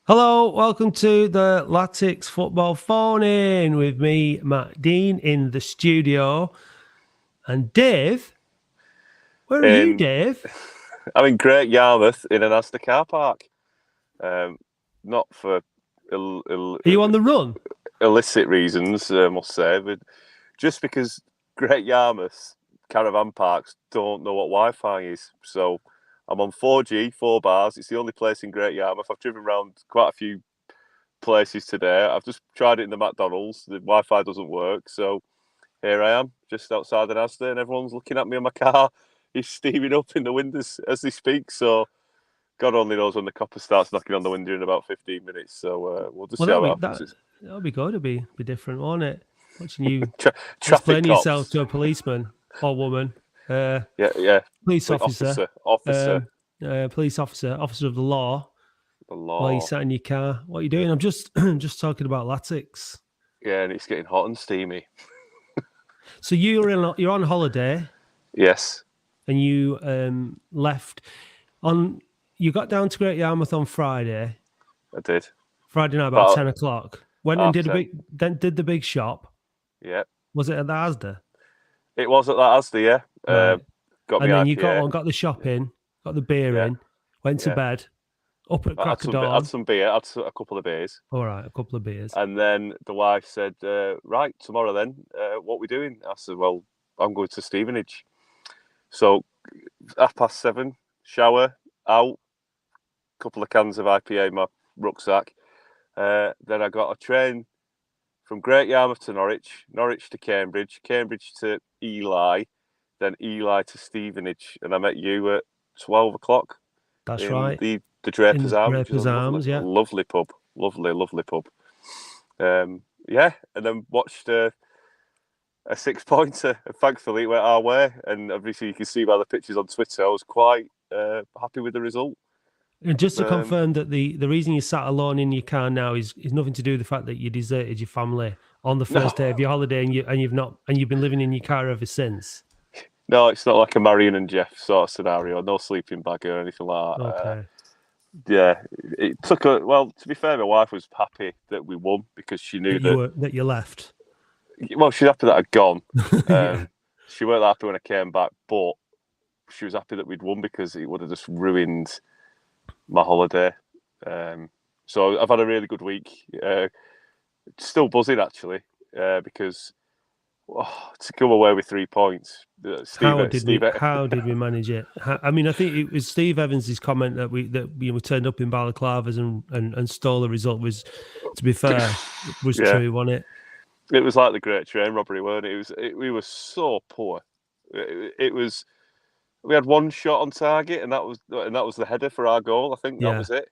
Hello, welcome to the Latics Football Phone-In with me, Matt Dean, in the studio. And Dave, where are you, Dave? I'm in Great Yarmouth in an Asda car park. Not for Are you on the run? illicit reasons, I must say, but just because Great Yarmouth caravan parks don't know what Wi-Fi is. So I'm on 4G, 4 bars. It's the only place in Great Yarmouth. I've driven around quite a few places today. I've just tried it in the McDonald's. The Wi-Fi doesn't work. So here I am, just outside an Asda, and everyone's looking at me in my car. He's steaming up in the windows as they speak. So God only knows when the copper starts knocking on the window in about 15 minutes. So we'll just see how it happens. That'll be good. It'll be different, won't it? Watching you Traffic explain cops. yourself to a policeman or woman. Yeah. Police officer. Police officer of the law. The law. While you sat in your car. What are you doing? I'm just talking about Latics. Yeah, and it's getting hot and steamy. So you're on holiday. Yes. And you left on. You got down to Great Yarmouth on Friday. I did. Friday night about 10 o'clock. Went and did 10. did the big shop. Yeah. Was it at the Asda? It was at that Asda, yeah. Right. Got and me then IPA. you got the shop in, got the beer in, went to bed, up at crack of dawn. Had some beer, had a couple of beers. All right, a couple of beers. And then the wife said, right, tomorrow then, what we doing? I said, well, I'm going to Stevenage. So 7:30, shower, out, couple of cans of IPA in my rucksack. Then I got a train from Great Yarmouth to Norwich, Norwich to Cambridge, Cambridge to Ely, then Ely to Stevenage. And I met you at 12 o'clock. That's right. The Draper's Arms. Draper's Arms, yeah. Lovely pub. Lovely pub. And then watched a 6-pointer. Thankfully, it went our way. And obviously, you can see by the pictures on Twitter, I was quite happy with the result. And just to confirm that the reason you sat alone in your car now is nothing to do with the fact that you deserted your family on the first day of your holiday and you've been living in your car ever since. No, it's not like a Marion and Jeff sort of scenario. No sleeping bag or anything like that. Okay. It took to be fair, my wife was happy that we won because she knew that you left. Well, she's happy that I'd gone. She weren't happy when I came back, but she was happy that we'd won because it would have just ruined my holiday. So I've had a really good week. Still buzzing actually, because to come away with 3 points. How did we manage it? I mean, I think it was Steve Evans' comment that we turned up in balaclavas and stole the result was, to be fair, was true, wasn't it? It was like the Great Train Robbery, weren't it? We were so poor. It was. We had one shot on target, and that was the header for our goal. I think that was it.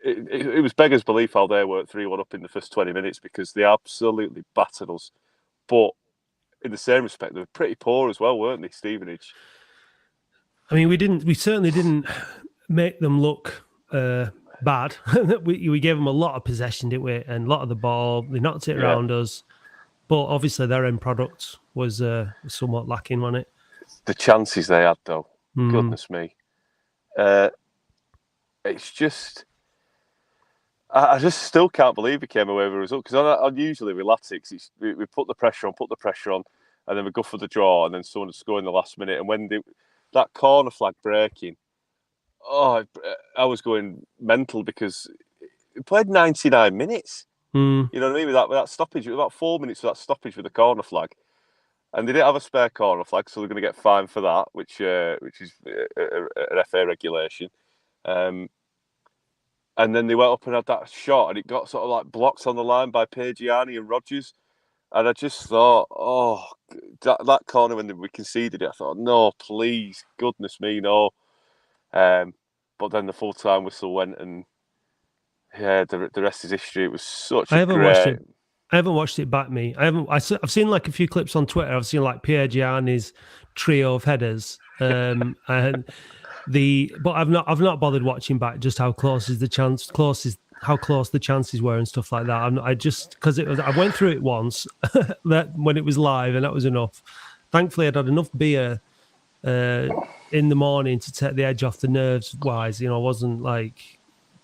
It was beggars belief how they were 3-1 up in the first 20 minutes because they absolutely battered us. But in the same respect, they were pretty poor as well, weren't they, Stevenage? I mean, we certainly didn't make them look bad. we gave them a lot of possession, didn't we? And a lot of the ball. They knocked it around us. But obviously, their end product was somewhat lacking, wasn't it? The chances they had, though, goodness me. It's just... I just still can't believe we came away with a result. Because usually with Latics, we put the pressure on, and then we go for the draw, and then someone would score in the last minute. And when that corner flag breaking, I was going mental because we played 99 minutes. You know what I mean? With that stoppage, about 4 minutes for that stoppage with the corner flag, and they didn't have a spare corner flag, so they're going to get fined for that, which is an FA regulation. And then they went up and had that shot, and it got sort of like blocked on the line by Pagiani and Rodgers, and I just thought, that corner when we conceded it, I thought, no, please, goodness me, no. But then the full time whistle went, and the rest is history. It was such a great... I haven't watched it back, me. I've seen like a few clips on Twitter. I've seen like Pierre Gianni's trio of headers, and but I've not bothered watching back just how close the chances were and stuff like that. I went through it once when it was live, and that was enough. Thankfully, I'd had enough beer in the morning to take the edge off the nerves. Wise, I wasn't like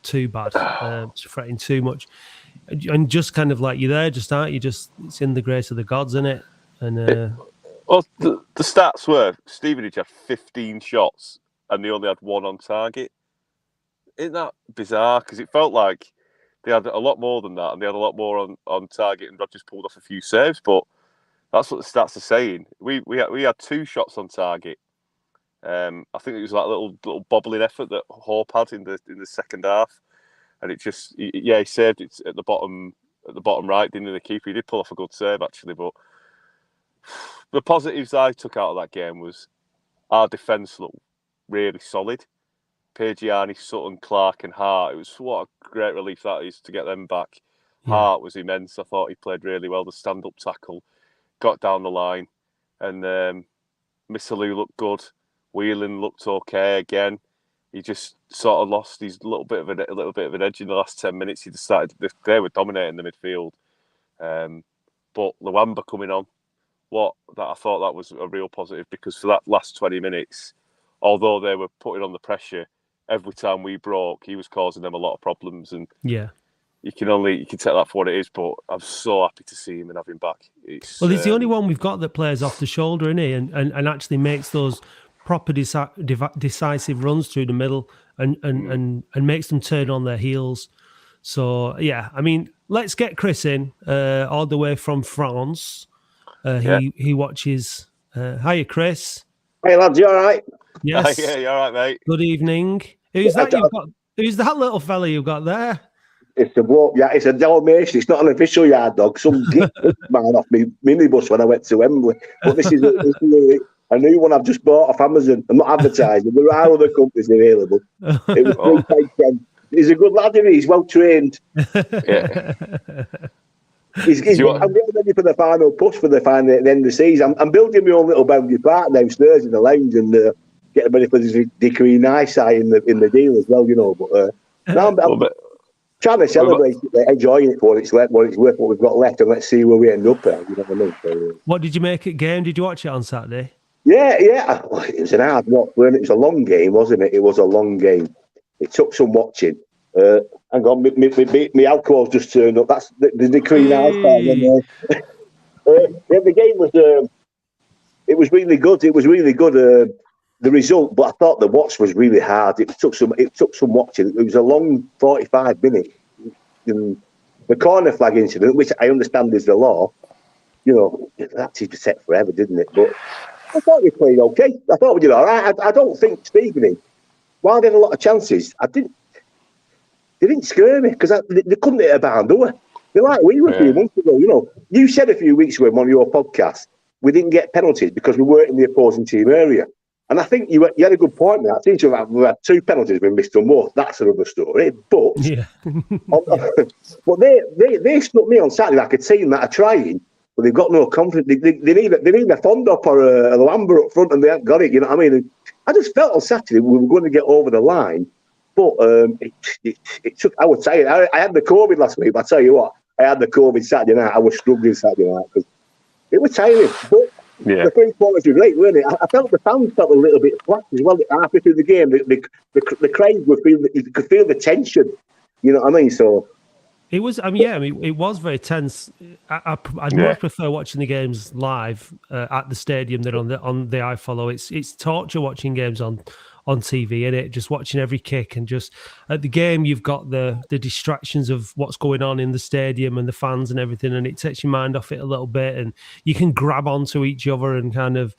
too bad, fretting too much, and just kind of like you're there, just aren't you? Just it's in the grace of the gods, isn't it? And well, the stats were Stevenage had 15 shots and they only had one on target. Isn't that bizarre? Because it felt like they had a lot more than that, and they had a lot more on target, and Rodgers pulled off a few saves. But that's what the stats are saying. We had 2 shots on target. I think it was like a little bobbling effort that Hope had in the second half, and it just he saved it at the bottom right, didn't he? The keeper, he did pull off a good save actually. But the positives I took out of that game was our defence looked really solid. Pagiani, Sutton, Clark, and Hart. It was what a great relief that is to get them back. Yeah. Hart was immense. I thought he played really well. The stand-up tackle, got down the line, and Missalou looked good. Whelan looked okay again. He just sort of lost his little bit of an edge in the last 10 minutes. He decided they were dominating the midfield, but Luamba coming on, I thought that was a real positive, because for that last 20 minutes, although they were putting on the pressure, every time we broke, he was causing them a lot of problems. And yeah, you can take that for what it is. But I'm so happy to see him and have him back. He's the only one we've got that plays off the shoulder, isn't he? And actually makes those proper decisive runs through the middle and makes them turn on their heels. So yeah, I mean, let's get Chris in all the way from France. He watches. Hiya, Chris. Hey lads, you all right? Yes. Yeah, you all right, mate? Good evening. Who's that you've got? Who's that little fella you've got there? It's a bloke. Yeah, it's a Dalmatian. It's not an official yard dog. Some git man off me minibus when I went to Wembley. But this is a new one I've just bought off Amazon. I'm not advertising. There are other companies available. It was he's a good lad, isn't he? He's well trained. Yeah. I'm getting ready for the final push for the end of the season. I'm building my own little boundary park downstairs in the lounge and getting ready for the decree eyesight in the deal as well, you know. But now I'm trying to celebrate it, enjoying it for what it's worth, what we've got left, and let's see where we end up at. You know what I mean? So, what did you make it game? Did you watch it on Saturday? Yeah. It was an hard watch, weren't it? It was a long game, wasn't it? It was a long game. It took some watching. Hang on, my alcohol's just turned up. That's the decree now. The game was. It was really good. It was really good. The result, but I thought the watch was really hard. It took some watching. It was a long 45 minutes. And the corner flag incident, which I understand is the law, you know, that's set forever, didn't it? But I thought we played okay. I thought we did all right. I don't think Stevenage, while they had a lot of chances, they didn't scare me because they couldn't hit a barn door. They're like we were a few months ago. You know, you said a few weeks ago in one of your podcasts we didn't get penalties because we weren't in the opposing team area. And I think you had a good point there. I think we had 2 penalties we missed on more. That's another story. But but they struck me on Saturday like a team that are trying, but they've got no confidence. They need a Fondop or a Lambert up front, and they haven't got it. You know what I mean? I just felt on Saturday we were going to get over the line. But it took. I would say I had the COVID last week. But I tell you what, I had the COVID Saturday night. I was struggling Saturday night because it was tiring. But the 3 quarters were great, weren't it? I felt the fans felt a little bit flat as well. Halfway through the game, the crowd were feeling. You could feel the tension. You know what I mean? So it was. It was very tense. I'd much prefer watching the games live at the stadium than on the iFollow. It's torture watching games on TV, isn't it? Just watching every kick, and just at the game you've got the distractions of what's going on in the stadium and the fans and everything, and it takes your mind off it a little bit, and you can grab onto each other and kind of,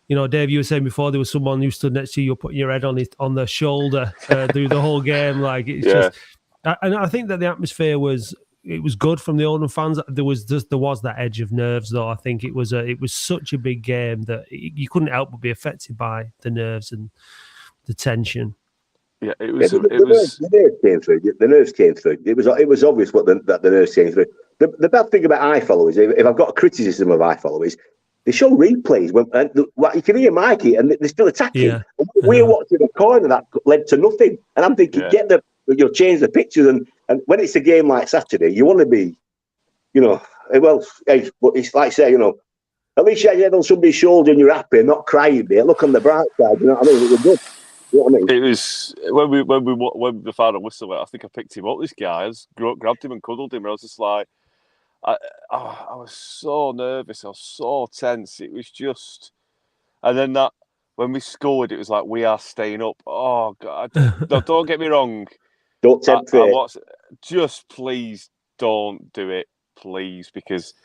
you know, Dave, you were saying before there was someone who stood next to you, you're putting your head on their shoulder through the whole game. Like it's just, and I think that the atmosphere was good from the Oldham fans. There was that edge of nerves, though. I think it was such a big game that you couldn't help but be affected by the nerves and the tension. Yeah, it was. The nerves came through. The nerves came through. It was obvious that the nerves came through. The bad thing about iFollow is, if I've got a criticism of iFollow, is they show replays you can hear Mikey and they're still attacking. Yeah. We're watching a corner that led to nothing, and I'm thinking, change the pictures, and when it's a game like Saturday, you want to be, you know, but it's like say, you know, at least you had your head on somebody's shoulder and you're happy, not crying, mate. Look on the bright side, you know what I mean? It was good. You know what I mean? It was when the final whistle went. I think I picked him up. This guy, I just grabbed him and cuddled him. And I was just like, I was so nervous. I was so tense. It was just, and then that when we scored, it was like we are staying up. Oh God! Don't get me wrong. Don't tempt fate. Just please don't do it, please, because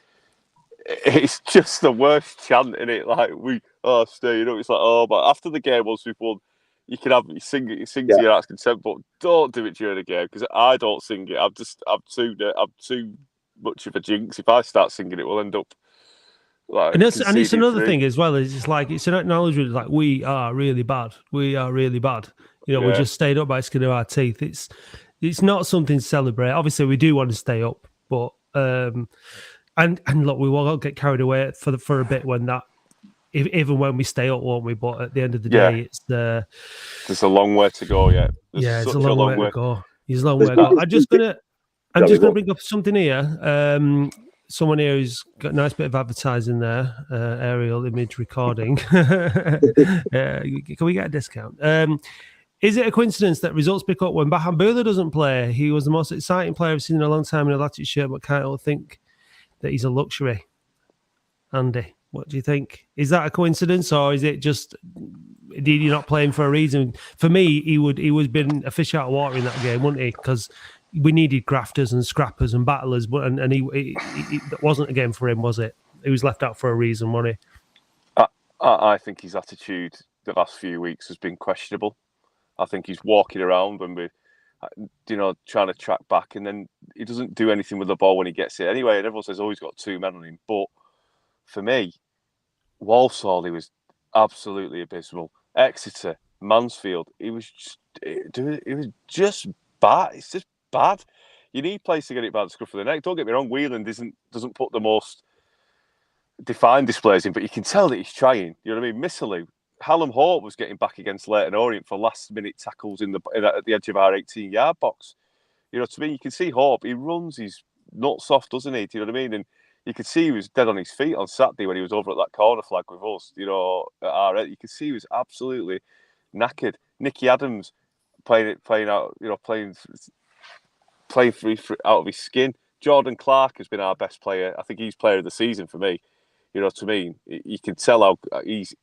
it's just the worst chant in it. Like we are staying up. It's like, oh, but after the game, once we've won, you can sing to your heart's content, but don't do it during the game because I don't sing it. I'm too much of a jinx. If I start singing it, we'll end up like. And it's another thing as well. Is it's like it's an acknowledgement. Like we are really bad. We are really bad. We just stayed up by the skin of our teeth. It's not something to celebrate. Obviously, we do want to stay up, but and look, we will get carried away for a bit when that. Even when we stay up, won't we? But at the end of the day, it's there's a long way to go yet. It's a long way to go. There's a long way to go. I'm just gonna bring up something here. Someone here who's got a nice bit of advertising there, aerial image recording. Can we get a discount? Is it a coincidence that results pick up when Bahambula doesn't play? He was the most exciting player I've seen in a long time in a Latic shirt, but can't all think that he's a luxury. Andy, what do you think? Is that a coincidence, or is it just did he not playing for a reason? For me, he would been a fish out of water in that game, wouldn't he? Because we needed grafters and scrappers and battlers, but and he that wasn't a game for him, was it? He was left out for a reason, wasn't he? I think his attitude the last few weeks has been questionable. I think he's walking around when we're, trying to track back, and then he doesn't do anything with the ball when he gets it anyway. And everyone says, "Oh, he's got 2 men on him." But for me, Walsall, he was absolutely abysmal. Exeter, Mansfield, it was just bad. It's just bad. You need players to get it by the scruff of the neck. Don't get me wrong, Whelan doesn't put the most defined displays in, but you can tell that he's trying. You know what I mean? Missalou, Hallam Hope was getting back against Leyton Orient for last-minute tackles at the edge of our 18-yard box. To me, you can see Hope. He runs his nuts off, doesn't he? Do you know what I mean? And you could see he was dead on his feet on Saturday when he was over at that corner flag with us. At our end. You could see he was absolutely knackered. Nicky Adams playing out of his skin. Jordan Clark has been our best player. I think he's player of the season for me. You know what I mean? You can tell how he's.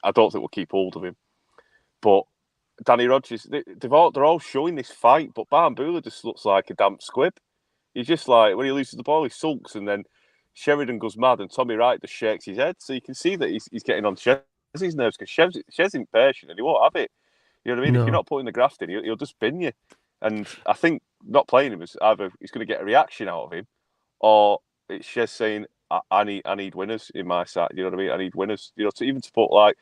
I don't think we'll keep hold of him. But Danny Rogers, they're all showing this fight, but Bahambula just looks like a damp squib. He's just like, when he loses the ball, he sulks, and then Sheridan goes mad, and Tommy Wright just shakes his head. So you can see that he's getting on Ches's nerves, because Ches impatient, and he won't have it. You know what I mean? No. If you're not putting the graft in, he'll just bin you. And I think not playing him is either he's going to get a reaction out of him, or it's Ches saying, I need winners in my side. You know what I mean? I need winners. To put like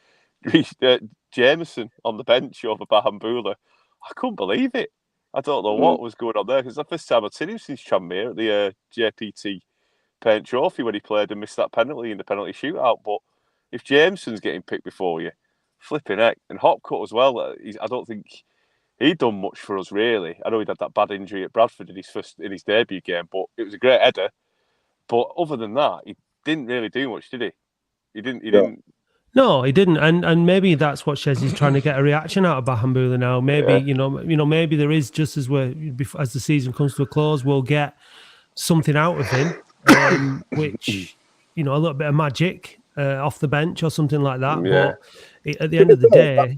Jameson on the bench over Bahambula, I couldn't believe it. I don't know what was going on there, because the first time I'd seen him since Tranmere at the JPT Paint Trophy when he played and missed that penalty in the penalty shootout. But if Jameson's getting picked before you, flipping heck, and Hopcutt as well, I don't think he'd done much for us really. I know he'd had that bad injury at Bradford in his debut game, but it was a great header. But other than that, he didn't really do much, did he? He didn't. No, he didn't, and maybe that's what Shez is trying to get a reaction out of Bahambula now. Maybe maybe there is, just as as the season comes to a close, we'll get something out of him, which a little bit of magic off the bench or something like that. Yeah. But at the end of the day,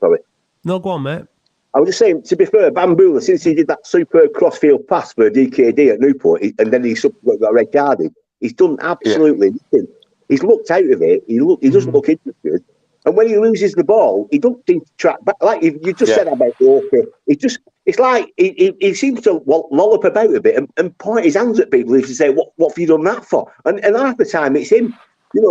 sorry, no, go on, mate. I was just saying, to be fair, Bahambula, since he did that superb crossfield pass for DKD at Newport, and then he got red carded, he's done absolutely nothing. He's looked out of it. He doesn't look interested. And when he loses the ball, he doesn't seem to track back. Like you just said about Walker, it's like he seems to lollop about a bit and point his hands at people and say, "What have you done that for?" And half the time it's him. We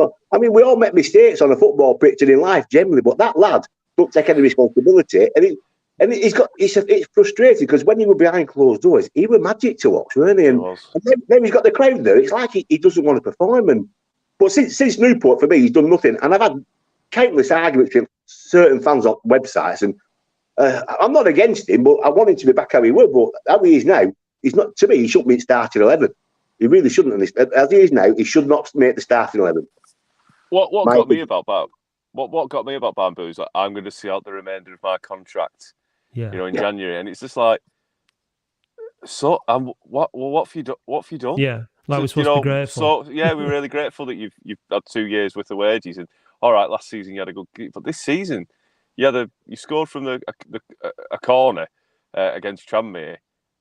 all make mistakes on a football pitch and in life generally, but that lad don't take any responsibility, and it's frustrating, because when he was behind closed doors, he was magic to watch, weren't he? And then he's got the crowd there. It's like he doesn't want to perform. But since Newport, for me, he's done nothing. And I've had countless arguments with certain fans on websites, and I'm not against him, but I want him to be back how he was. But how he is now, he's not. To me, he shouldn't be starting 11. He really shouldn't. As he is now, he should not make the starting 11. What got me about what got me about Bamboo is like I'm going to see out the remainder of my contract, Yeah. in January, and it's just like, so what have you done? What have you done? Yeah. Like we're supposed to be grateful. So yeah, we're really grateful that you've had 2 years worth of wages, and all right, last season you had a good, but this season you scored from a corner against Tranmere.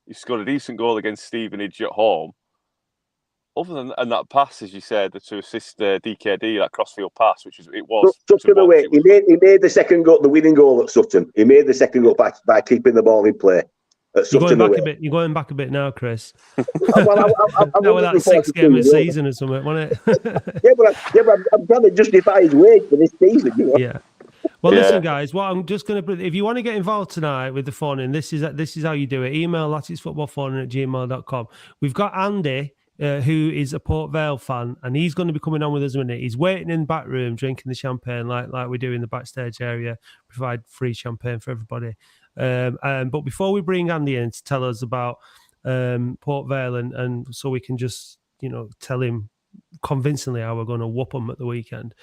You scored a decent goal against Stevenage at home. Other than that pass, as you said, to assist DKD, that crossfield pass, it was. Sutton away. He made the second goal, the winning goal at Sutton. He made the second goal by keeping the ball in play at Sutton away. You're going back a bit now, Chris. Well, that was that 6th game of the season or something, wasn't it? yeah, but I'm trying to justify his wage for this season. Yeah. Well, listen, guys. What I'm just going to, if you want to get involved tonight with the phone in, this is how you do it. Email latticefootballphone@gmail.com. We've got Andy, who is a Port Vale fan, and he's going to be coming on with us in a minute. He's waiting in the back room, drinking the champagne like we do in the backstage area. Provide free champagne for everybody. But before we bring Andy in to tell us about Port Vale, and so we can just tell him convincingly how we're going to whoop them at the weekend.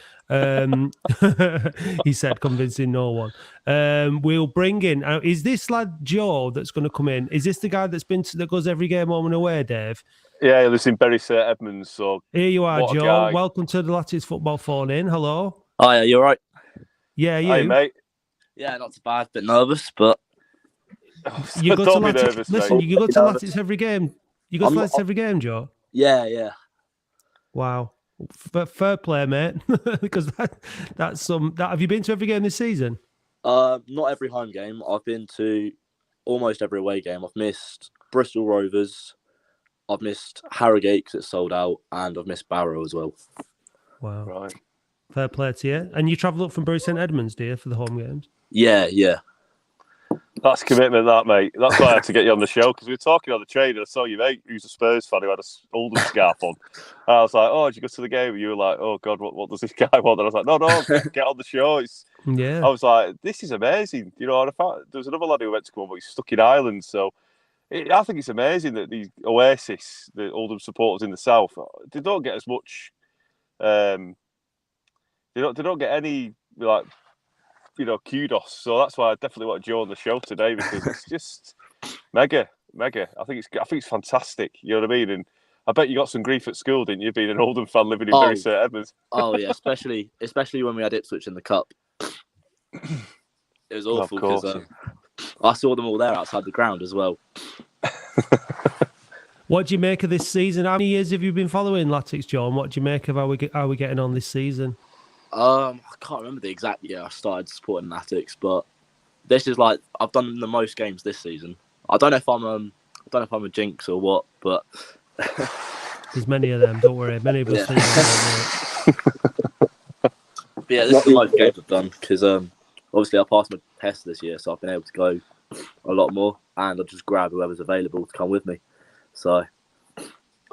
He said, convincing no one. We'll bring in. Is this lad Joe that's going to come in? Is this the guy that goes every game home and away, Dave? Yeah, he lives in Bury St Edmunds. So here you are, Joe. Welcome to the Lattice Football Phone In. Hello. Hi, you all right? Yeah, you. Hey, mate. Yeah, not too bad. Bit nervous, but you go to Lattice. Nervous, listen, mate. You go to Lattice every game. You go to Lattice every game, Joe. Yeah. Wow. Fair play, mate. Because that's some. Have you been to every game this season? Not every home game. I've been to almost every away game. I've missed Bristol Rovers. I've missed Harrogate because it's sold out, and I've missed Barrow as well. Wow. Right. Fair play to you. And you travel up from Bury St Edmunds, do you, for the home games? Yeah. That's commitment, that, mate. That's why I had to get you on the show, because we were talking on the train and I saw your mate, who's a Spurs fan, who had a Oldham scarf on. And I was like, oh, did you go to the game? And you were like, oh, God, what does this guy want? And I was like, no, get on the show. I was like, this is amazing. And I found, there was another lad who went to come on, but he's stuck in Ireland. So I think it's amazing that these Oasis, the Oldham supporters in the south, they don't get as much... they don't get any, kudos. So that's why I definitely want Joe on the show today, because it's just mega. I think it's fantastic. You know what I mean? And I bet you got some grief at school, didn't you, being an Oldham fan living in Bury St Edmunds? Oh yeah, especially when we had Ipswich in the cup. It was awful because I saw them all there outside the ground as well. What do you make of this season? How many years have you been following Latics, Joe? And what do you make of how we're getting on this season? I can't remember the exact year I started supporting Latics, but this is like I've done the most games this season. I don't know if I'm a jinx or what, but there's many of them. Don't worry, many of us. Yeah. But yeah, this is the most games I've done because obviously I passed my test this year, so I've been able to go a lot more, and I just grab whoever's available to come with me. So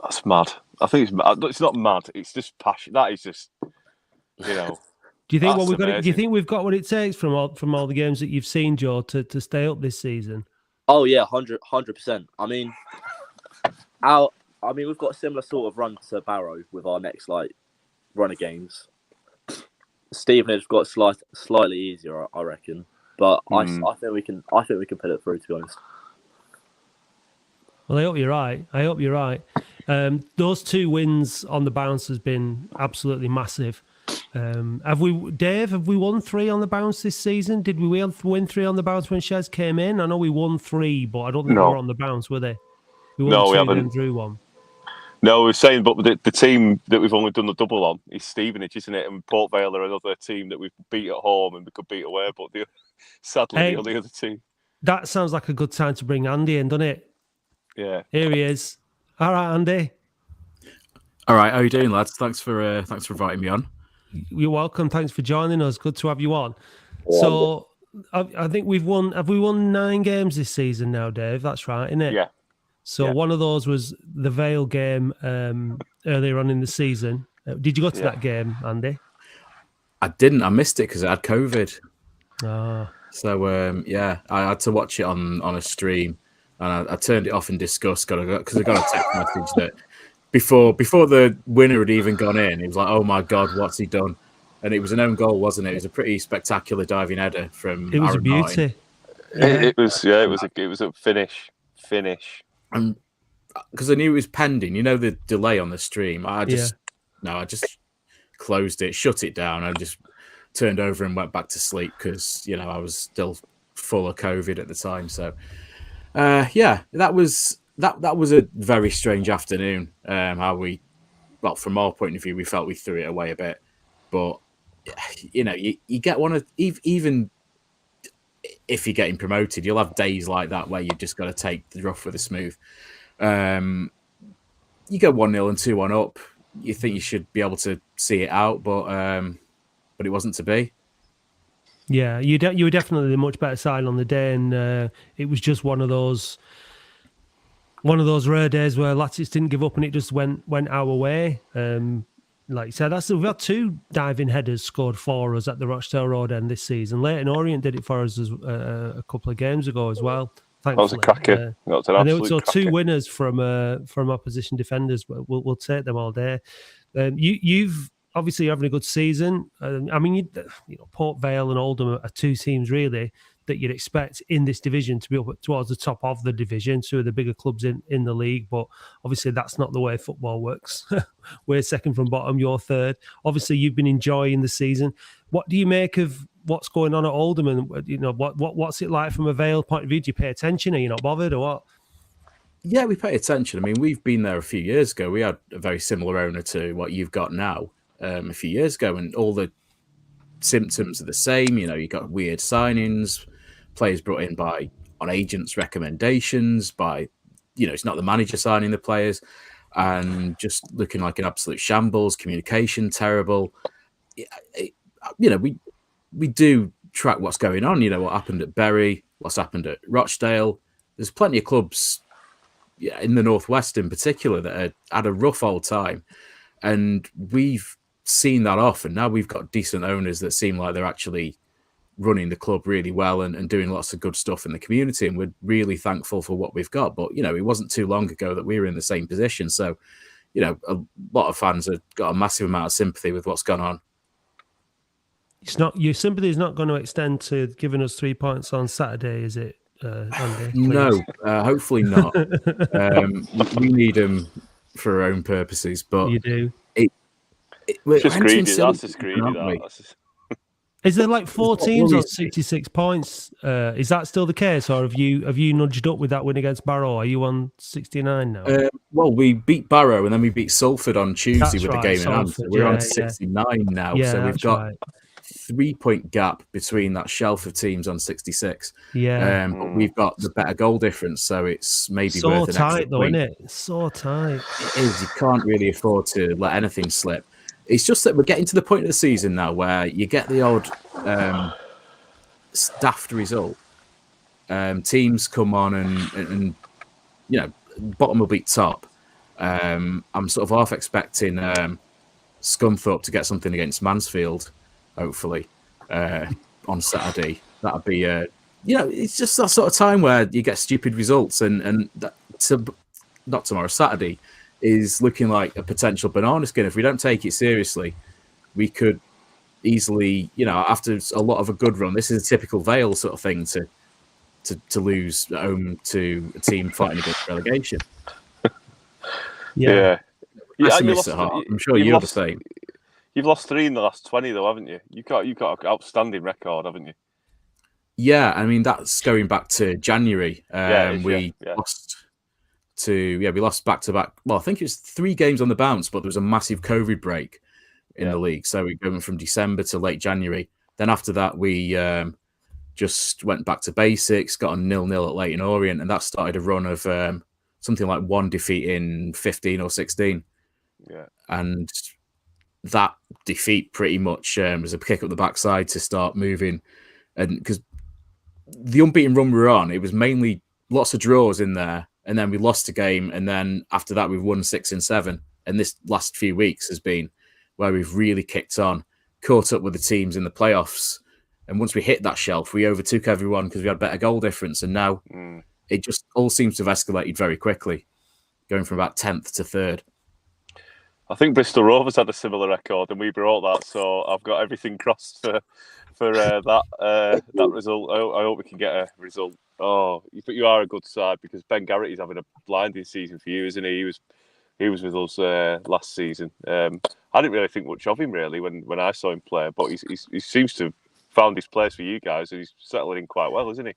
that's mad. I think it's not mad. It's just passion. That is just. Do you think what we've got? Do you think we've got what it takes from all the games that you've seen, Joe, to stay up this season? Oh yeah, 100%. I mean, we've got a similar sort of run to Barrow with our next run of games. Stevenage have got slightly easier, I reckon, but I think we can put it through. To be honest. Well, I hope you're right. Those 2 wins on the bounce has been absolutely massive. Have we won 3 on the bounce this season? Did we win 3 on the bounce when Shez came in? I know we won 3, but I don't think we were on the bounce, were they? We haven't. Drew 1. No, we're saying, but the team that we've only done the double on is Stevenage, isn't it? And Port Vale are another team that we've beat at home and we could beat away, but sadly the only other team. That sounds like a good time to bring Andy in, doesn't it? Yeah. Here he is. All right, Andy. All right, how are you doing, lads? Thanks for inviting me on. You're welcome. Thanks for joining us. Good to have you on. So I think we've won. Have we won 9 games this season now, Dave? That's right, isn't it? Yeah. So one of those was the Vale game earlier on in the season. Did you go to that game, Andy? I didn't. I missed it because I had COVID. Ah. So I had to watch it on a stream, and I turned it off in disgust because I got a text message that before the winner had even gone in, he was like, "Oh my God, what's he done?" and it was an own goal, wasn't it? It was a pretty spectacular diving header from. It was Aaron a beauty. Martin. It was a finish. And because I knew it was pending, the delay on the stream. I just closed it, shut it down, and just turned over and went back to sleep because I was still full of COVID at the time. So that was a very strange afternoon. How we, well, from our point of view, we felt we threw it away a bit, but you get one of, even if you're getting promoted, you'll have days like that where you've just got to take the rough with the smooth. You go 1-0 and 2-1 up. You think you should be able to see it out, but it wasn't to be. Yeah, you were definitely the much better side on the day, and it was just one of those rare days where Latics didn't give up and it just went our way. Like you said, we've had 2 diving headers scored for us at the Rochdale Road end this season. Leighton Orient did it for us a couple of games ago as well. Thankfully. That was a cracker. And there were 2 winners from opposition defenders. We'll take them all day. You've obviously having a good season. I mean, Port Vale and Oldham are 2 teams really that you'd expect in this division to be up towards the top of the division, 2 of the bigger clubs in the league. But obviously, that's not the way football works. We're second from bottom, you're third. Obviously, you've been enjoying the season. What do you make of what's going on at Oldham? And what's it like from a Vale point of view? Do you pay attention? Are you not bothered or what? Yeah, we pay attention. I mean, we've been there a few years ago. We had a very similar owner to what you've got now a few years ago, and all the symptoms are the same. You got weird signings, players brought in on agents' recommendations, it's not the manager signing the players, and just looking like an absolute shambles, communication terrible. We do track what's going on, what happened at Bury, what's happened at Rochdale. There's plenty of clubs in the Northwest in particular that had a rough old time, and we've seen that off, and now we've got decent owners that seem like they're actually running the club really well and doing lots of good stuff in the community, and we're really thankful for what we've got. But it wasn't too long ago that we were in the same position, so a lot of fans have got a massive amount of sympathy with what's gone on. It's not, your sympathy is not going to extend to giving us 3 points on Saturday, is it, Andy? Please? No, hopefully not. We need them for our own purposes, but you do. It's just greedy. That's just greedy. Is there like 4 teams on 66 points? Is that still the case, or have you nudged up with that win against Barrow? Are you on 69 now? Well, we beat Barrow and then we beat Salford on Tuesday. That's with right, the game in hand. So we're on to yeah. 69 now. Yeah, so we've got right. 3-point gap between that shelf of teams on 66. Yeah. But we've got the better goal difference, so it's maybe So worth an tight extra though, point. isn't it? So tight. It is. You can't really afford to let anything slip. It's just that we're getting to the point of the season now where you get the odd staffed result. Teams come on and bottom will beat top. I'm sort of half expecting Scunthorpe to get something against Mansfield, hopefully, on Saturday. That'd be, it's just that sort of time where you get stupid results, and not tomorrow, Saturday is looking like a potential banana skin. If we don't take it seriously, we could easily, after a lot of a good run, this is a typical Vale sort of thing to lose at home to a team fighting against relegation. Yeah. Pessimists at heart. I'm sure you're the same. You've lost 3 in the last 20, though, haven't you? You've got an outstanding record, haven't you? Yeah, I mean that's going back to January. We lost back to back. Well, I think it was 3 games on the bounce, but there was a massive COVID break in the league, so we went from December to late January. Then after that, we just went back to basics, got a 0-0 at Leighton Orient, and that started a run of something like 1 defeat in 15 or 16. Yeah, and that defeat pretty much was a kick up the backside to start moving, and because the unbeaten run we were on, it was mainly lots of draws in there, and then we lost a game, and then after that we've won 6 and 7, and this last few weeks has been where we've really kicked on, caught up with the teams in the playoffs, and once we hit that shelf, we overtook everyone because we had better goal difference, and now it just all seems to have escalated very quickly, going from about 10th to 3rd. I think Bristol Rovers had a similar record, and we broke that. So I've got everything crossed for that result. I hope we can get a result. Oh, but you are a good side because Ben Garrett is having a blinding season for you, isn't he? He was with us last season. I didn't really think much of him really when I saw him play, but he seems to have found his place for you guys, and he's settling in quite well, isn't he?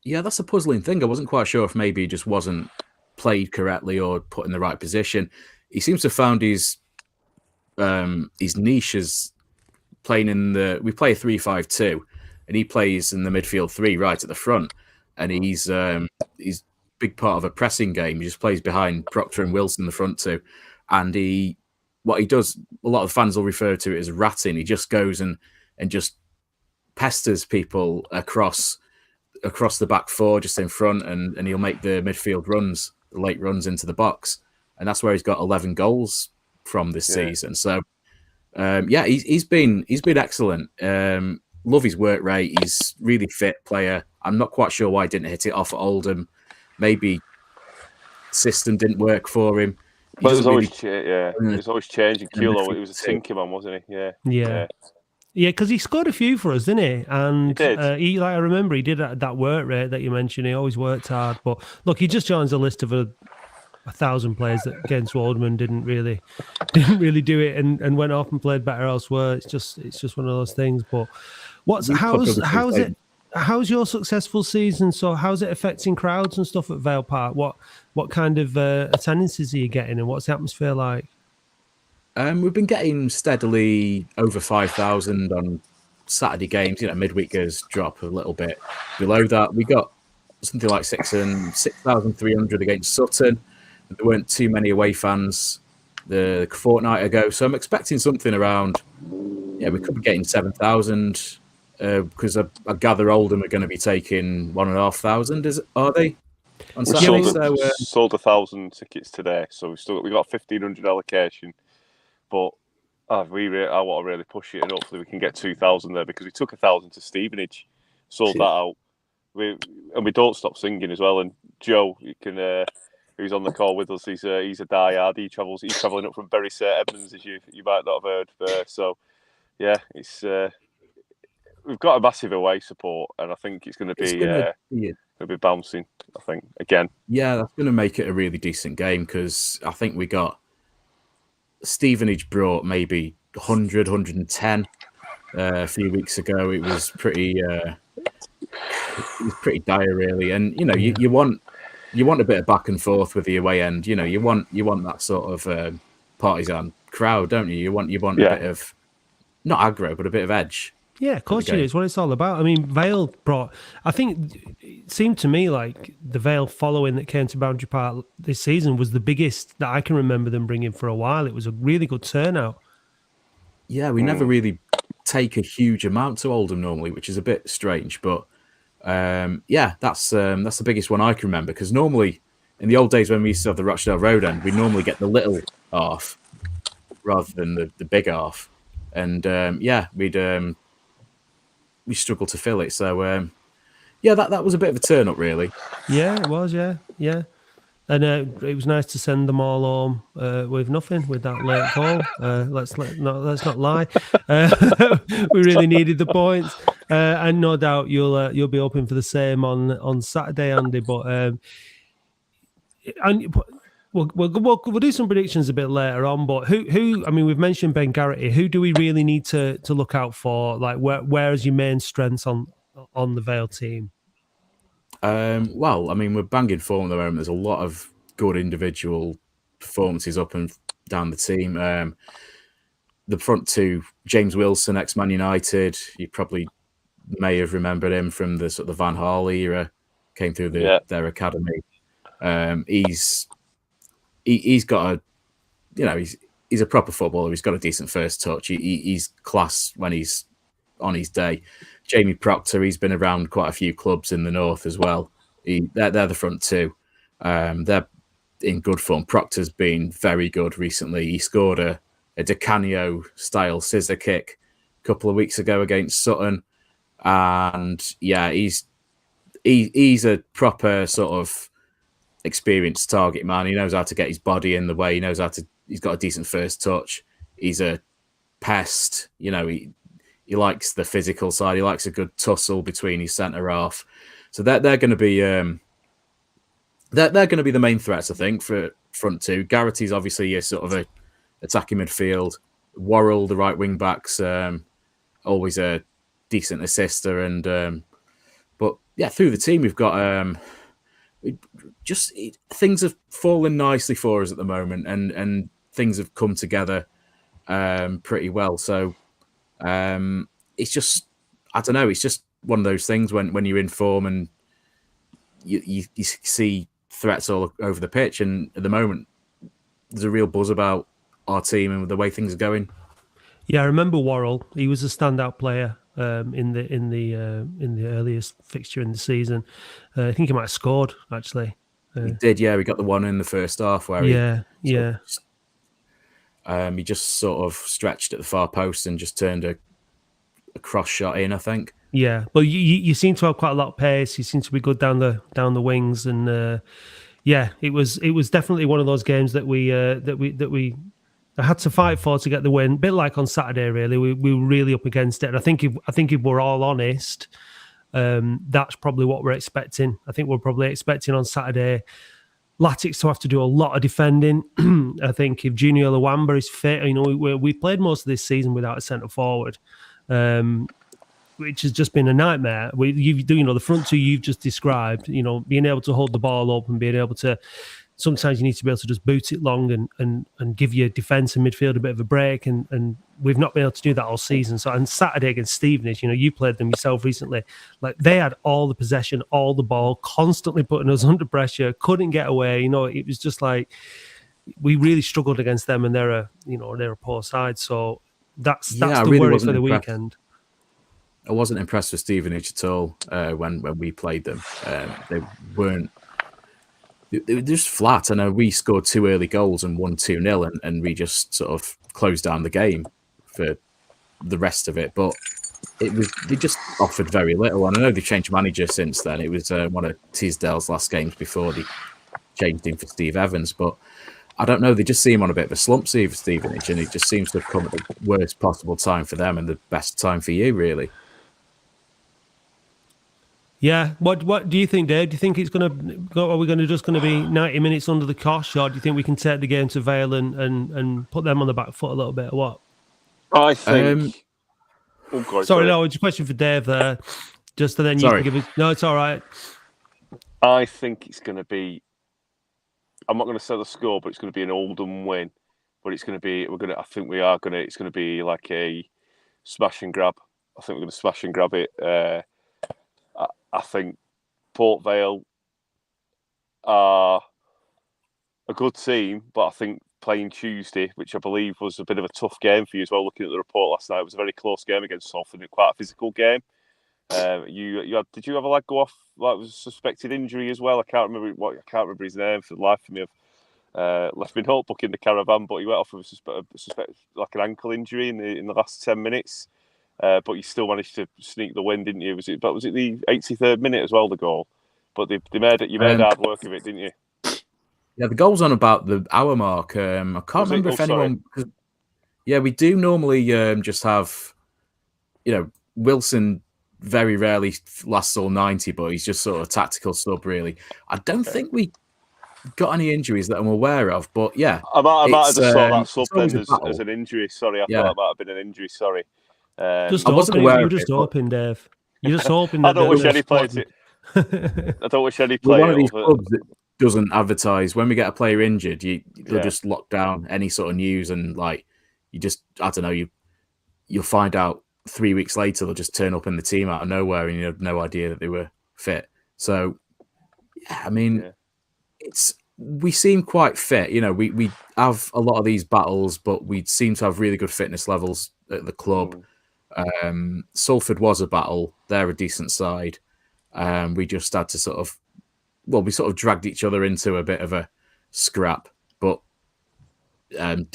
Yeah, that's a puzzling thing. I wasn't quite sure if maybe he just wasn't played correctly or put in the right position. He seems to have found his niche as playing in the. We play a 3-5-2, and he plays in the midfield three right at the front, and he's big part of a pressing game. He just plays behind Proctor and Wilson, the front two, and what he does. A lot of fans will refer to it as ratting. He just goes and just pesters people across the back four, just in front, and he'll make the midfield runs, the late runs into the box, and that's where he's got 11 goals from this season. So, he's been excellent. Love his work rate. He's really fit player. I'm not quite sure why he didn't hit it off at Oldham. Maybe system didn't work for him. But it was always changing. Kilo, it was a sinking man, wasn't he? Yeah, because he scored a few for us, didn't he? And he did. I remember he did that work rate that you mentioned. He always worked hard. But look, he just joins a list of 1,000 players that against Waldman didn't really do it and went off and played better elsewhere. It's just one of those things. But how's your successful season? So how's it affecting crowds and stuff at Vale Park? What kind of attendances are you getting, and what's the atmosphere like? We've been getting steadily over 5,000 on Saturday games. Midweek goes drop a little bit below that. We got something like 6,300 against Sutton. There weren't too many away fans the fortnight ago, so I'm expecting something around. We could be getting 7,000 because I gather Oldham are going to be taking 1,500. Are they on Saturday? Sold 1,000 tickets today, so we got 1,500 allocation. But I want to really push it, and hopefully we can get 2,000 there because we took 1,000 to Stevenage, sold that out. We don't stop singing as well. And Joe, you can, who's on the call with us, he's a diehard. He's travelling up from Bury St Edmunds, as you might not have heard. So yeah, it's we've got a massive away support, and I think it's going to be it'll be bouncing. I think again. Yeah, that's going to make it a really decent game because I think we got. Stevenage brought maybe 100, 110 a few weeks ago. It was pretty dire, really. And you want a bit of back and forth with the away end. You want that sort of partisan crowd, don't you? You want a bit of not aggro, but a bit of edge. Yeah, of course you do. It's what it's all about. I mean, Vale I think it seemed to me like the Vale following that came to Boundary Park this season was the biggest that I can remember them bringing for a while. It was a really good turnout. Yeah, we never really take a huge amount to Oldham normally, which is a bit strange. But that's the biggest one I can remember because normally in the old days when we used to have the Rochdale Road end, we normally get the little half rather than the big half. And we struggled to fill it. So, that was a bit of a turn up, really. Yeah, it was, yeah. And it was nice to send them all home with nothing, with that late goal. Let's not lie. We really needed the points. And no doubt you'll be hoping for the same on Saturday, Andy. But We'll do some predictions a bit later on, but who? I mean, we've mentioned Ben Garrett here. Who do we really need to look out for? Like, where is your main strengths on the Vale team? Well, I mean, we're banging form at the moment. There's a lot of good individual performances up and down the team. The front two, James Wilson, ex-Man United. You probably may have remembered him from the sort of Van Gaal era. Came through their academy. He's got he's a proper footballer. He's got a decent first touch. He's class when he's on his day. Jamie Proctor, he's been around quite a few clubs in the north as well. They're the front two. They're in good form. Proctor's been very good recently. He scored a Di Canio style scissor kick a couple of weeks ago against Sutton, and he's a proper sort of experienced target man. He knows how to get his body in the way. He knows how to he's got a decent first touch. He's a pest. You know, he likes the physical side. He likes a good tussle between his centre half. So they're going to be they're going to be the main threats, I think, for front two. Garrity's obviously a sort of a attacking midfield. Worrell, the right wing backs, always a decent assister, and but yeah, through the team we've got things have fallen nicely for us at the moment, and things have come together pretty well. So it's just, I don't know, it's just one of those things when you're in form and you see threats all over the pitch, and at the moment there's a real buzz about our team and the way things are going. Yeah, I remember Worrell. He was a standout player in the earliest fixture in the season. I think he might have scored actually. He did, yeah. We got the one in the first half where he just sort of stretched at the far post and just turned a cross shot in, I think. Yeah, but you seem to have quite a lot of pace. You seem to be good down the wings, and yeah, it was definitely one of those games that we had to fight for to get the win. A bit like on Saturday, really. We were really up against it, and I think if we're all honest, that's probably what we're expecting. I think we're probably expecting on Saturday Latics to have to do a lot of defending. I think if Junior Lawamba is fit, you know, we played most of this season without a centre forward. Which has just been a nightmare. The front two you've just described, you know, being able to hold the ball up and being able to, sometimes you need to be able to just boot it long and give your defence and midfield a bit of a break, and we've not been able to do that all season. So on Saturday against Stevenage, you know, you played them yourself recently, like they had all the possession, all the ball, constantly putting us under pressure, couldn't get away. You know, it was just like we really struggled against them, and they're a poor side. So that's the really worry for the weekend. I wasn't impressed with Stevenage at all when we played them. They weren't. They were just flat. I know we scored 2 early goals and won 2-0, and we just sort of closed down the game for the rest of it. But they just offered very little. And I know they've changed manager since then. It was one of Tisdale's last games before they changed him for Steve Evans. But I don't know. They just seem on a bit of a slump, for Stevenage, and it just seems to have come at the worst possible time for them and the best time for you, really. Yeah, what do you think, Dave? Do you think it's going to go? Are we just going to be 90 minutes under the cosh, or do you think we can take the game to Vale and put them on the back foot a little bit, or what? I think. Sorry, no, it's a question for Dave there. Just and then you can give us. No, it's all right. I think it's going to be. I'm not going to say the score, but it's going to be an Oldham win. But it's going to be. I think we are going to. It's going to be like a smash and grab. I think we're going to smash and grab it. I think Port Vale are a good team, but I think playing Tuesday, which I believe was a bit of a tough game for you as well, looking at the report last night, it was a very close game against Salford, quite a physical game. Did you have a lad go off like was a suspected injury as well? I can't remember his name for the life of me. I've left my notebook in the caravan, but he went off with a suspect like an ankle injury in the last 10 minutes. But you still managed to sneak the win, didn't you? Was it the 83rd minute as well, the goal? But you made hard work of it, didn't you? Yeah, the goal's on about the hour mark. I can't remember if anyone. Yeah, we do normally just have, Wilson very rarely lasts all 90, but he's just sort of a tactical sub, really. I don't think we got any injuries that I'm aware of, but yeah. I might have just saw that sub then as an injury. Sorry, I thought that might have been an injury. Sorry. Just hoping, you're just hoping, Dave. You're just hoping. I don't wish any played it. I don't wish any player. One of these clubs that doesn't advertise when we get a player injured, they'll just lock down any sort of news, and I don't know, you'll find out 3 weeks later they'll just turn up in the team out of nowhere, and you have no idea that they were fit. So, yeah, I mean, we seem quite fit. We have a lot of these battles, but we seem to have really good fitness levels at the club. Salford was a battle. They're a decent side. We just had to we dragged each other into a bit of a scrap, but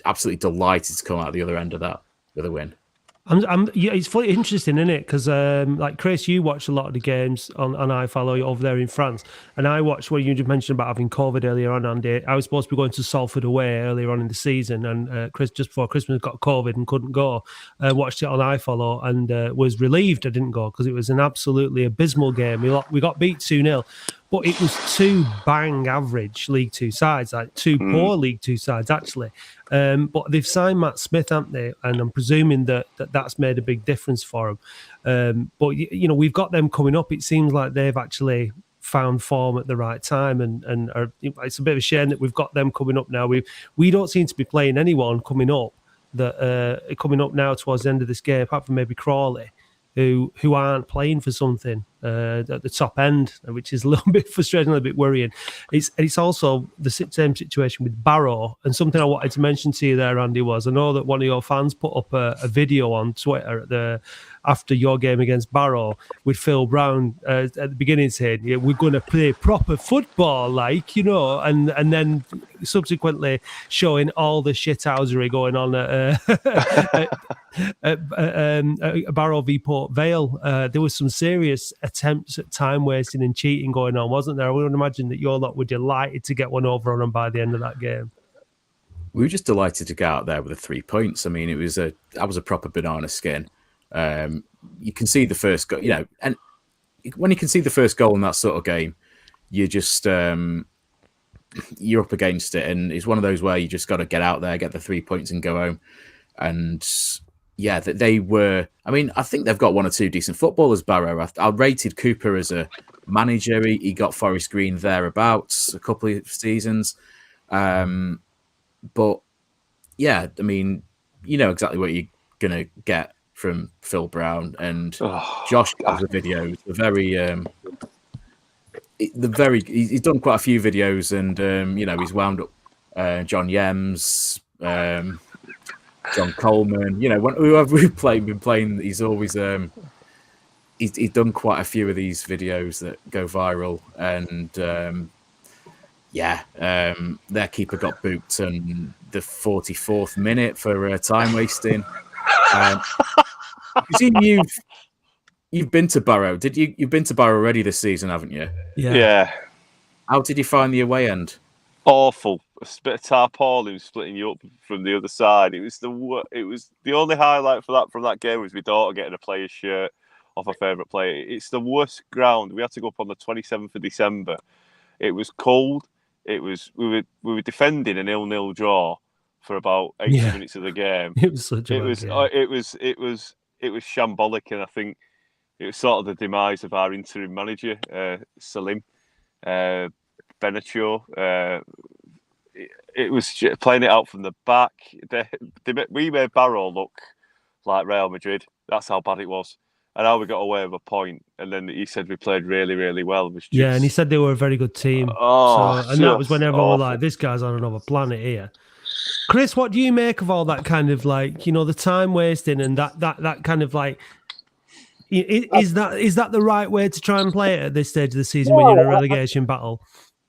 absolutely delighted to come out the other end of that with a win. Yeah, it's funny, interesting, isn't it? Because like Chris, you watch a lot of the games on iFollow over there in France, and I watched what you just mentioned about having COVID earlier on. Andy, I was supposed to be going to Salford away earlier on in the season, and Chris just before Christmas got COVID and couldn't go. Watched it on iFollow and was relieved I didn't go because it was an absolutely abysmal game. We got beat 2-0. But it was two bang average League Two sides, like two poor League Two sides, actually. But they've signed Matt Smith, haven't they? And I'm presuming that's made a big difference for them. But, we've got them coming up. It seems like they've actually found form at the right time. And it's a bit of a shame that we've got them coming up now. We don't seem to be playing anyone coming up now towards the end of this game, apart from maybe Crawley, who aren't playing for something at the top end, which is a little bit frustrating, a little bit worrying. It's also the same situation with Barrow. And something I wanted to mention to you there, Andy, was I know that one of your fans put up a video on Twitter after your game against Barrow with Phil Brown at the beginning saying, yeah, we're going to play proper football, and then subsequently showing all the shithousery going on at Barrow v Port Vale. There was some serious attempts at time wasting and cheating going on, wasn't there? I would imagine that your lot were delighted to get one over on them by the end of that game. We were just delighted to get out there with the 3 points. I mean, that was a proper banana skin. You can see the first goal, and when you can see the first goal in that sort of game, you just you're up against it, and it's one of those where you just got to get out there, get the 3 points, and go home. And yeah, that they were. I mean, I think they've got one or two decent footballers. Barrow, I rated Cooper as a manager. He got Forest Green thereabouts a couple of seasons, but yeah, I mean, you know exactly what you're gonna get from Phil Brown and Josh. The video, he's done quite a few videos, and he's wound up John Yems, John Coleman. Whoever we've been playing, he's always he's done quite a few of these videos that go viral, and their keeper got booked in the 44th minute for time wasting. You've been to Barrow. You've been to Barrow already this season, haven't you? Yeah. How did you find the away end? Awful. A bit of tarpaulin splitting you up from the other side. It was the only highlight from that game was my daughter getting a player's shirt off her favourite player. It's the worst ground. We had to go up on the 27th of December. It was cold. We were defending a 0-0 draw for about 80 minutes of the game. It was such a it was shambolic, and I think it was sort of the demise of our interim manager, Salim Benacho. It was playing it out from the back. We made Barrow look like Real Madrid. That's how bad it was. And how we got away with a point. And then he said we played really, really well. And he said they were a very good team. That was when everyone was like, this guy's on another planet here. Chris, what do you make of all that kind of the time wasting and that kind of is that the right way to try and play it at this stage of the season when you're in a relegation battle?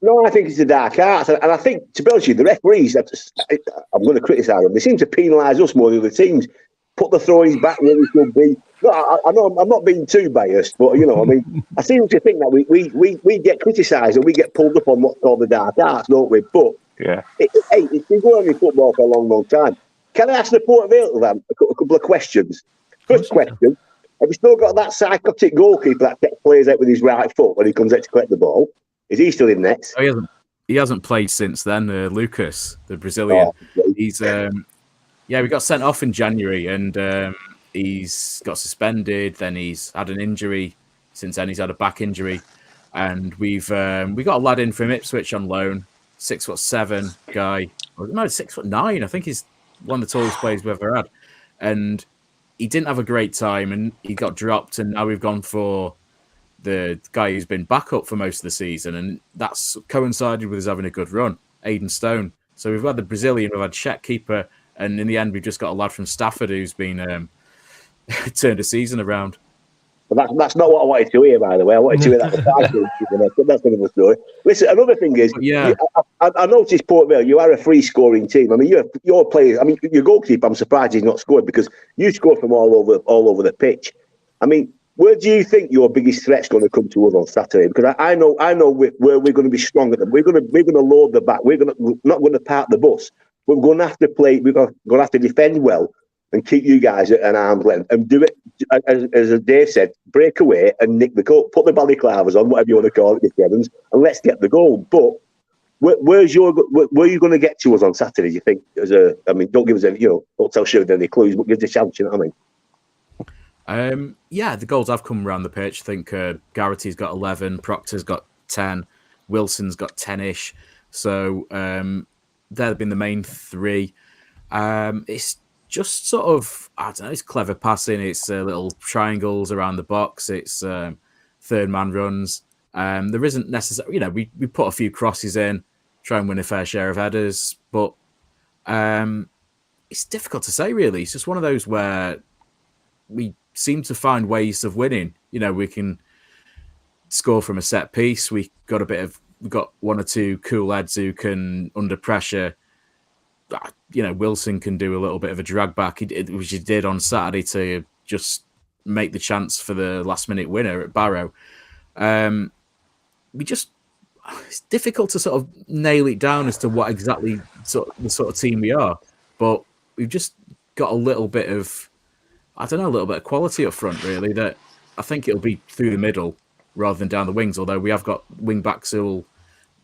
No, I think it's the dark arts, and I think, to be honest with you, the referees, I'm going to criticise them, they seem to penalise us more than the teams, put the throw-ins back where we should be. No, I know I'm not being too biased, but, I seem to think that we get criticised and we get pulled up on what's called the dark arts, don't we? But it's been going on in football for a long, long time. Can I ask the Port Vale a couple of questions? First question, have you still got that psychotic goalkeeper that plays out with his right foot when he comes out to collect the ball? Is he still in nets? Oh, he hasn't played since then. Lucas, the Brazilian. He's we got sent off in January, and he's got suspended. Then he's had an injury. Since then, he's had a back injury, and we got a lad in from Ipswich on loan, 6'7" guy. No, 6'9". I think he's one of the tallest players we've ever had, and he didn't have a great time, and he got dropped. And now we've gone for the guy who's been backup for most of the season, and that's coincided with us having a good run, Aidan Stone. So we've had the Brazilian, we've had Czech keeper, and in the end, we've just got a lad from Stafford who's been turned a season around. But that's not what I wanted to hear, by the way. I wanted to hear that. That's another story. Listen, another thing is, I noticed Port Vale, you are a free scoring team. I mean, your players. I mean, your goalkeeper. I'm surprised he's not scored because you score from all over the pitch. I mean, where do you think your biggest threat's going to come to us on Saturday? Because I know where we're going to be stronger than. We're going to load the back. We're not going to park the bus. We're going to have to play. We're going to have to defend well and keep you guys at an arm's length and do it as Dave said. Break away and nick the goal. Put the balaclavas on, whatever you want to call it, Nick Evans, and let's get the goal. But where are you going to get to us on Saturday? Do you think? Don't give us any, don't tell Sheridan any clues, but give us a chance. You know what I mean? Yeah, the goals have come around the pitch. I think Garrity's got 11, Proctor's got 10, Wilson's got 10-ish. So they've been the main three. It's just sort of, I don't know, it's clever passing. It's little triangles around the box. It's third man runs. There isn't necessarily, we put a few crosses in, try and win a fair share of headers, but it's difficult to say, really. It's just one of those where we seem to find ways of winning. We can score from a set piece. We've got one or two cool heads who can, under pressure, Wilson can do a little bit of a drag back, which he did on Saturday to just make the chance for the last minute winner at Barrow. It's difficult to sort of nail it down as to what exactly the sort of team we are, but we've just got a little bit of quality up front, really, that I think it'll be through the middle rather than down the wings, although we have got wing backs who will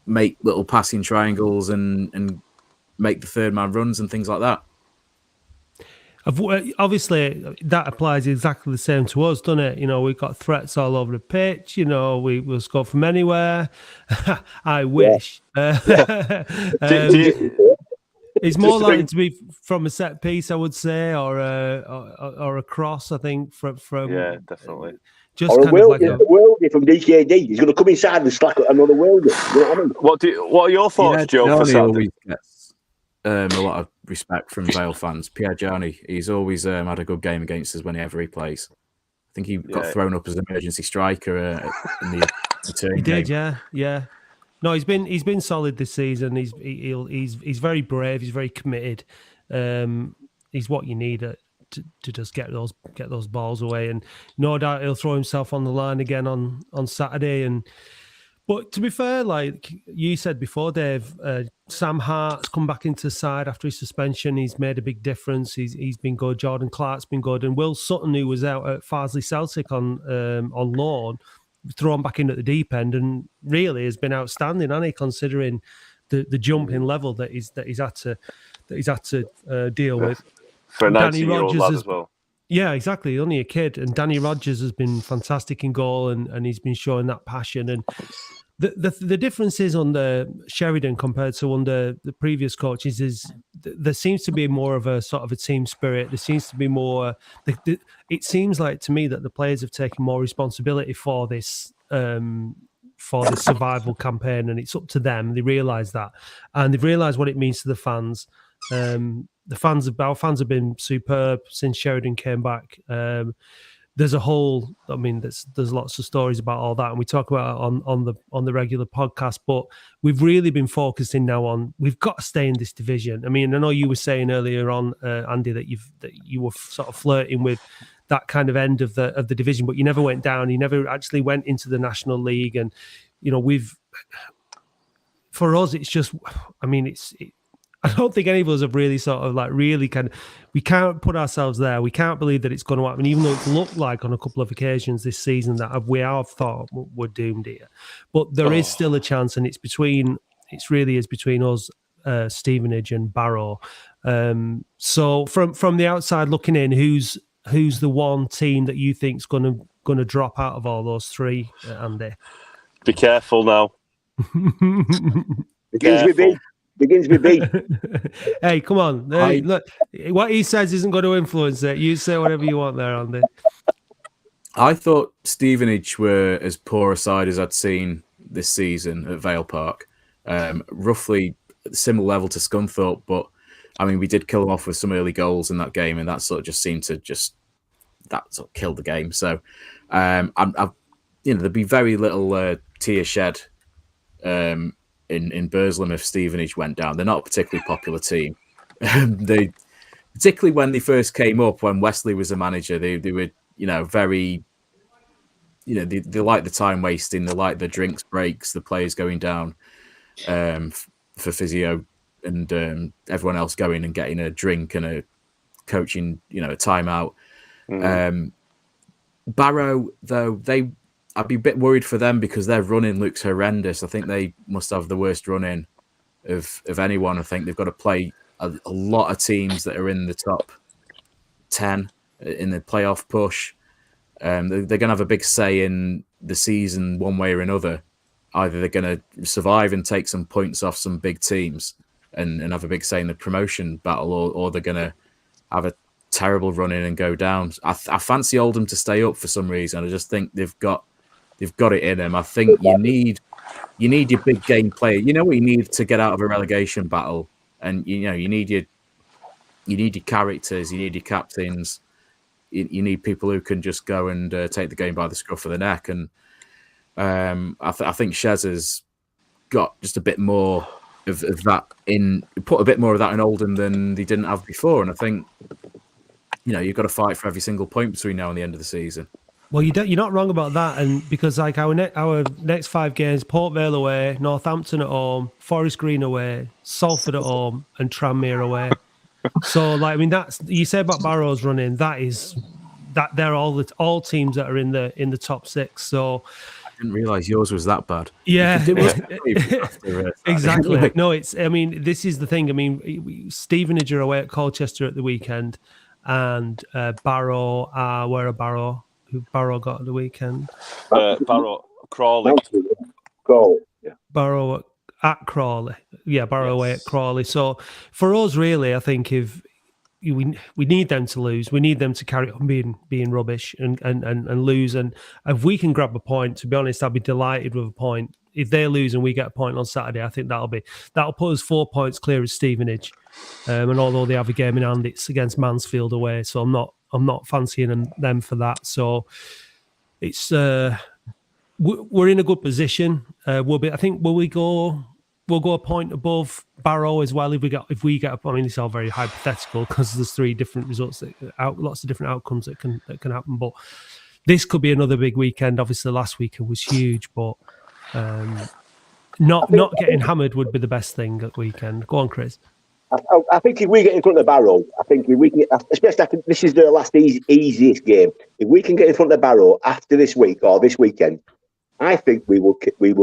make little passing triangles and make the third man runs and things like that. Obviously, that applies exactly the same to us, doesn't it? We've got threats all over the pitch. We'll score from anywhere. I wish. It's more likely to be from a set piece, I would say, or a cross. I think from yeah, definitely. Just or kind a of like worldie from DKD. He's going to come inside and slack another worldie. You know what I mean? What are your thoughts, Joe? For Saturday? A lot of respect from Vale fans. Pierre Gianni, he's always had a good game against us whenever he plays. I think he got thrown up as an emergency striker in the return he did, game. yeah. No, he's been solid this season. He's very brave. He's very committed. He's what you need to just get those balls away, and no doubt he'll throw himself on the line again on Saturday. But to be fair, like you said before, Dave, Sam Hart's come back into the side after his suspension. He's made a big difference. He's been good. Jordan Clark's been good, and Will Sutton, who was out at Farsley Celtic on loan, thrown back in at the deep end, and really has been outstanding, hasn't he? Considering the jump in level that he's had to deal with. For a 19-year-old lad as well. Yeah, exactly. Only a kid, and Danny Rogers has been fantastic in goal, and he's been showing that passion. And the difference is under Sheridan compared to under the previous coaches is there seems to be more of a sort of a team spirit. There seems to be more. It seems like to me that the players have taken more responsibility for this survival campaign, and it's up to them. They realise that, and they've realised what it means to the fans. Our fans have been superb since Sheridan came back. There's lots of stories about all that, and we talk about it on the regular podcast. But we've really been focusing now on we've got to stay in this division. I mean, I know you were saying earlier on, Andy, that you were sort of flirting with that kind of end of the division, but you never went down. You never actually went into the National League, and for us, it's just. I mean, I don't think any of us have really we can't put ourselves there. We can't believe that it's going to happen, even though it's looked like on a couple of occasions this season that we have thought we're doomed here. But there is still a chance, and it really is between us, Stevenage and Barrow. So from the outside looking in, who's the one team that you think's going to drop out of all those three, Andy? Be careful now. Begins with B. Hey, come on. Look, what he says isn't going to influence it. You say whatever you want there, Andy. I thought Stevenage were as poor a side as I'd seen this season at Vale Park. Roughly similar level to Scunthorpe, but I mean, we did kill them off with some early goals in that game, and that sort of just seemed to kill the game. So, there'd be very little tear shed in Burslem if Stevenage went down. They're not a particularly popular team. They, particularly when they first came up, when Wesley was the manager, they were, very, they like the time wasting, they like the drinks breaks, the players going down for physio, and everyone else going and getting a drink and a coaching, a timeout. Barrow, though, I'd be a bit worried for them because their running looks horrendous. I think they must have the worst running of anyone. I think they've got to play a lot of teams that are in the top 10 in the playoff push. They're going to have a big say in the season one way or another. Either they're going to survive and take some points off some big teams and have a big say in the promotion battle, or they're going to have a terrible run in and go down. I fancy Oldham to stay up for some reason. I just think they've got it in them. I think you need your big game player. You know what you need to get out of a relegation battle, and you need your characters, you need your captains, you need people who can just go and take the game by the scruff of the neck. And I think Shez has got just a bit more of that put a bit more of that in Oldham than they didn't have before. And I think you've got to fight for every single point between now and the end of the season. Well, you're not wrong about that, and because like our next 5 games: Port Vale away, Northampton at home, Forest Green away, Salford at home, and Tranmere away. So, that's you say about Barrow's running. That they're all teams that are in the top 6. So I didn't realise yours was that bad. Yeah, after, exactly. No, this is the thing. Stevenage are away at Colchester at the weekend, and Barrow where are Barrow? Who Barrow got at the weekend? Barrow, Crawley. Yeah. Barrow at Crawley. Yeah, Barrow away at Crawley. So for us, really, I think if we need them to lose, we need them to carry on being rubbish and lose. And if we can grab a point, to be honest, I'd be delighted with a point. If they lose and we get a point on Saturday, I think that'll put us 4 points clear as Stevenage. And although they have a game in hand, it's against Mansfield away, so I'm not fancying them for that. So it's we're in a good position. We'll go a point above Barrow as well if we get. I mean, it's all very hypothetical because there's 3 different results, lots of different outcomes that can happen. But this could be another big weekend. Obviously, last weekend was huge, but not getting hammered would be the best thing at weekend. Go on, Chris. I think if we get in front of Barrow, I think if we can, especially after this is the last easiest game. If we can get in front of Barrow after this week or this weekend, I think we will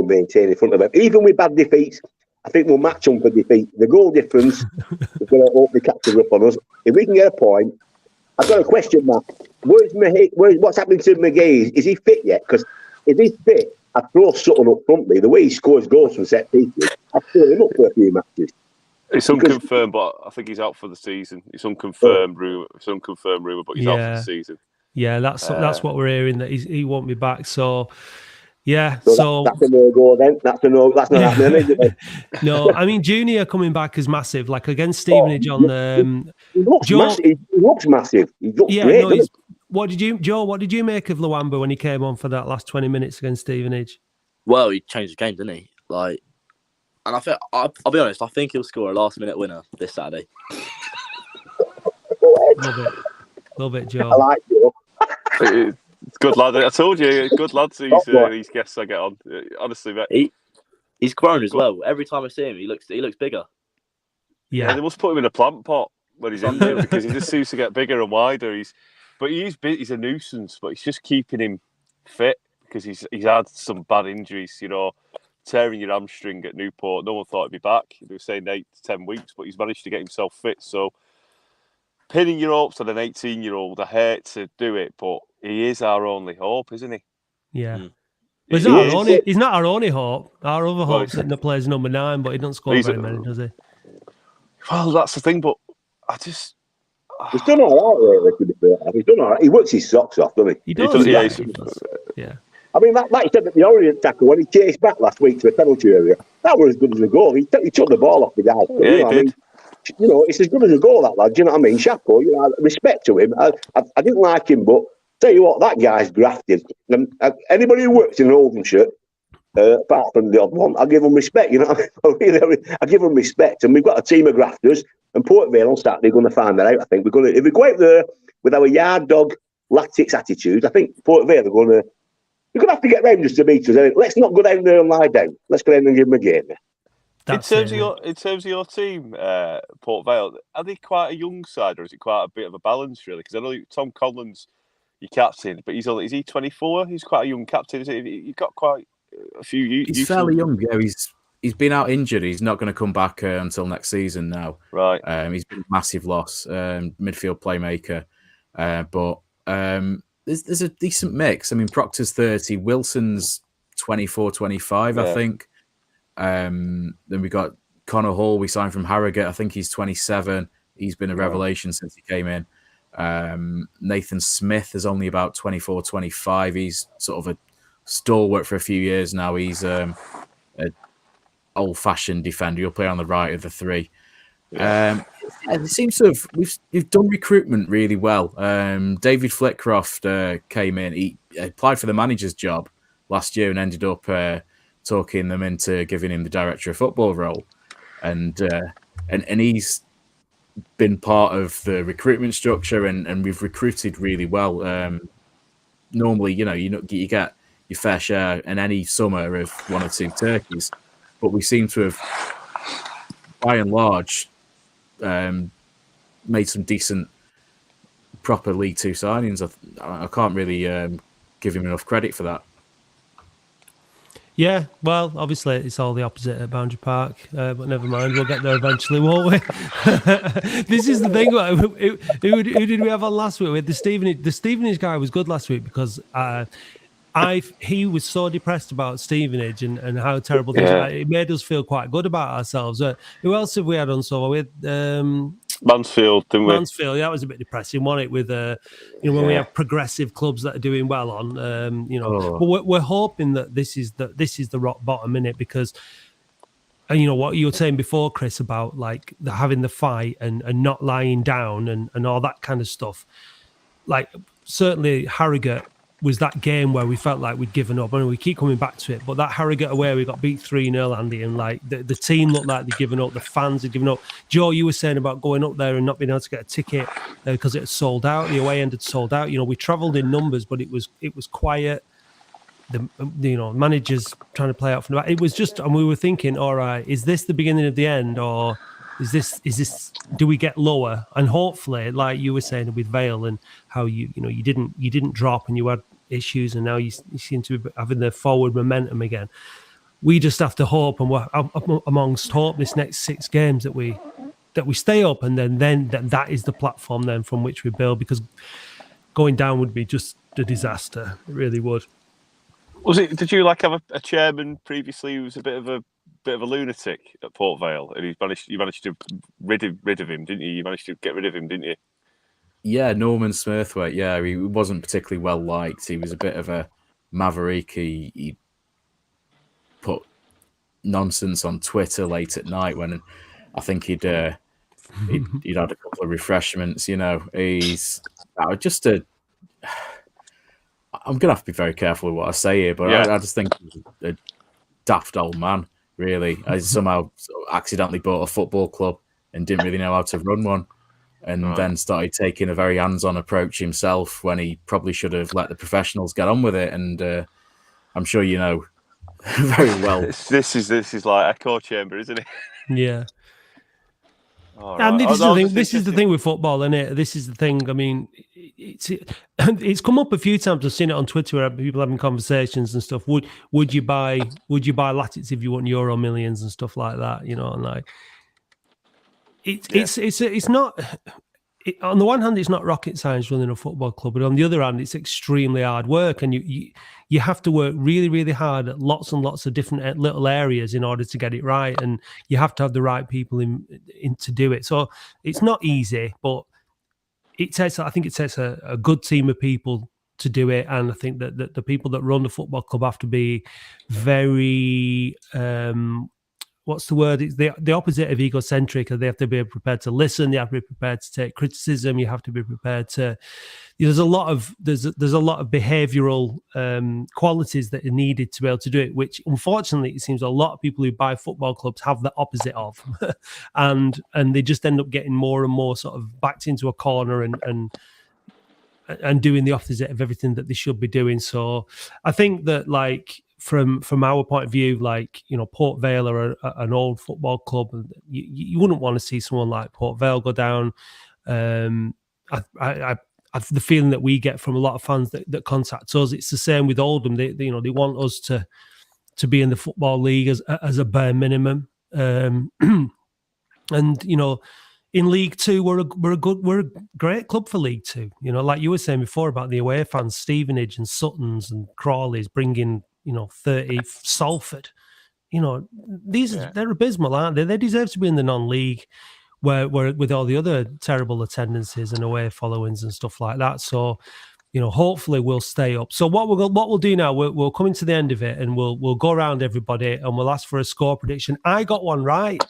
maintain in front of them. Even with bad defeats, I think we'll match them for defeat. The goal difference is going to hopefully catch up on us. If we can get a point, I've got a question, Matt. What's happening to McGee? Is he fit yet? Because if he's fit, I'd throw Sutton up front me. The way he scores goals from set pieces, I'd throw him up for a few matches. It's unconfirmed, but I think he's out for the season. It's unconfirmed rumour. But he's out for the season. Yeah, that's what we're hearing, that he won't be back. So, yeah. So that's a no-go then. That's not happening, is it? No, I mean, Junior coming back is massive. Like against Stevenage on the. He looks massive. He looks great. No, what did you make of Luamba when he came on for that last 20 minutes against Stevenage? Well, he changed the game, didn't he? And I think I'll be honest. I think he'll score a last-minute winner this Saturday. Love it, Joe. I like Joe. It's good lad. I told you, good lads. These guests I get on. Honestly, mate. He's grown as well. Every time I see him, he looks bigger. Yeah, they must put him in a plant pot when he's in there because he just seems to get bigger and wider. He's a nuisance, but it's just keeping him fit because he's had some bad injuries. Tearing your hamstring at Newport, no one thought he'd be back. They were saying 8 to 10 weeks, but he's managed to get himself fit. So, pinning your hopes on an 18-year-old, I hate to do it, but he is our only hope, isn't he? Yeah. He's not our only hope. Our other hope's that he plays number 9, but he doesn't score very many, does he? Well, that's the thing, but I just... He's done all right, really, to be fair. He's done all right. He works his socks off, doesn't he? He does, yeah. I mean, like you said, at the Orient tackle, when he chased back last week to the penalty area, that was as good as a goal. He took the ball off the guy. Yeah, he did. It's as good as a goal, that lad. Do you know what I mean? Chapeau. Respect to him. I didn't like him, but tell you what, that guy's grafted. And anybody who works in an Oldham shirt, apart from the odd one. I give them respect, you know. I give them respect, and we've got a team of grafters. And Port Vale on Saturday going to find that out. I think if we go out there with our yard dog lactics attitude, I think Port Vale we're going to have to get round just to beat us. Let's not go down there and lie down. Let's go down and give them a game. In terms of your team, Port Vale, are they quite a young side, or is it quite a bit of a balance, really? Because I know Tom Collins, your captain, but is he 24? He's quite a young captain. You've got quite a few. He's fairly young. Yeah, he's been out injured. He's not going to come back until next season now. Right. He's been a massive loss. Midfield playmaker, but there's a decent mix. I mean, Proctor's 30, Wilson's 24, 25, I think. Then we got Connor Hall. We signed from Harrogate. I think he's 27. He's been a revelation since he came in. Nathan Smith is only about 24, 25. He's sort of a stalwart for a few years now. He's an old-fashioned defender. He'll play on the right of the three. It seems to have we've done recruitment really well. David Flitcroft came in. He applied for the manager's job last year and ended up talking them into giving him the director of football role, and he's been part of the recruitment structure, and we've recruited really well. Normally, you get your fair share in any summer of one or two turkeys, but we seem to have, by and large, made some decent, proper League Two signings. I can't really give him enough credit for that. Yeah, well, obviously it's all the opposite at Boundary Park, but never mind, we'll get there eventually, won't we? This is the thing. Who did we have on last week? We had the Stevenage. The Stevenage guy was good last week because he was so depressed about Stevenage and how terrible things are. It made us feel quite good about ourselves. Who else have we had on so? We had Mansfield, didn't we? Mansfield, yeah, that was a bit depressing, wasn't it? With when we have progressive clubs that are doing well on, but we're hoping that this is the rock bottom in it, because, and you know what you were saying before, Chris, about like having the fight and not lying down and all that kind of stuff. Like certainly Harrogate was that game where we felt like we'd given up. I mean, we keep coming back to it, but that Harrogate away, we got beat 3-0, Andy, and like the team looked like they'd given up. The fans had given up. Joe, you were saying about going up there and not being able to get a ticket because it had sold out. The away end had sold out. We travelled in numbers, but it was quiet. The managers trying to play out from the back. It was just, and we were thinking, all right, is this the beginning of the end, or is this do we get lower? And hopefully, like you were saying with Vale and how you didn't drop and you had issues, and now you seem to be having the forward momentum again. We just have to hope, and we're amongst hope this next 6 games that we stay up, and then that is the platform then from which we build, because going down would be just a disaster. It really would. Did you have a chairman previously who was a bit of a lunatic at Port Vale, and you managed to rid of him, didn't you? You managed to get rid of him, didn't you? Yeah, Norman Smurthwaite. Yeah, he wasn't particularly well liked. He was a bit of a maverick. He put nonsense on Twitter late at night when I think he'd had a couple of refreshments. He's just a. I'm gonna have to be very careful with what I say here, but I just think he's a daft old man. Really, I somehow accidentally bought a football club and didn't really know how to run one. And then started taking a very hands-on approach himself when he probably should have let the professionals get on with it. And I'm sure you know very well. This is like echo chamber, isn't it? Yeah. All And right. this is the thing with football, isn't it? This is the thing. I mean, it's come up a few times. I've seen it on Twitter where people having conversations and stuff. Would you buy Latits if you want Euro Millions and stuff like that? And like. It's not. On the one hand, it's not rocket science running a football club, but on the other hand, it's extremely hard work, and you have to work really, really hard at lots and lots of different little areas in order to get it right, and you have to have the right people in to do it. So it's not easy, but I think it takes a good team of people to do it, and I think that the people that run the football club have to be very what's the word? It's the opposite of egocentric. They have to be prepared to listen. They have to be prepared to take criticism. You have to be prepared to. There's a lot of behavioural qualities that are needed to be able to do it, which unfortunately it seems a lot of people who buy football clubs have the opposite of, and they just end up getting more and more sort of backed into a corner and doing the opposite of everything that they should be doing. So I think that, like, from our point of view, like, you know, Port Vale are an old football club, and you wouldn't want to see someone like Port Vale go down. I've the feeling that we get from a lot of fans that contact us. It's the same with Oldham. They want us to be in the Football League as a bare minimum. And you know, in League Two, we're a great club for League Two. You know, like you were saying before about the away fans, Stevenage and Suttons and Crawley's bringing, you know, 30 Salford. You know, they're abysmal, aren't they? They deserve to be in the non-league, where with all the other terrible attendances and away followings and stuff like that. So, you know, hopefully we'll stay up. So what we'll do now, we'll come into the end of it, and we'll go around everybody and we'll ask for a score prediction. I got one right.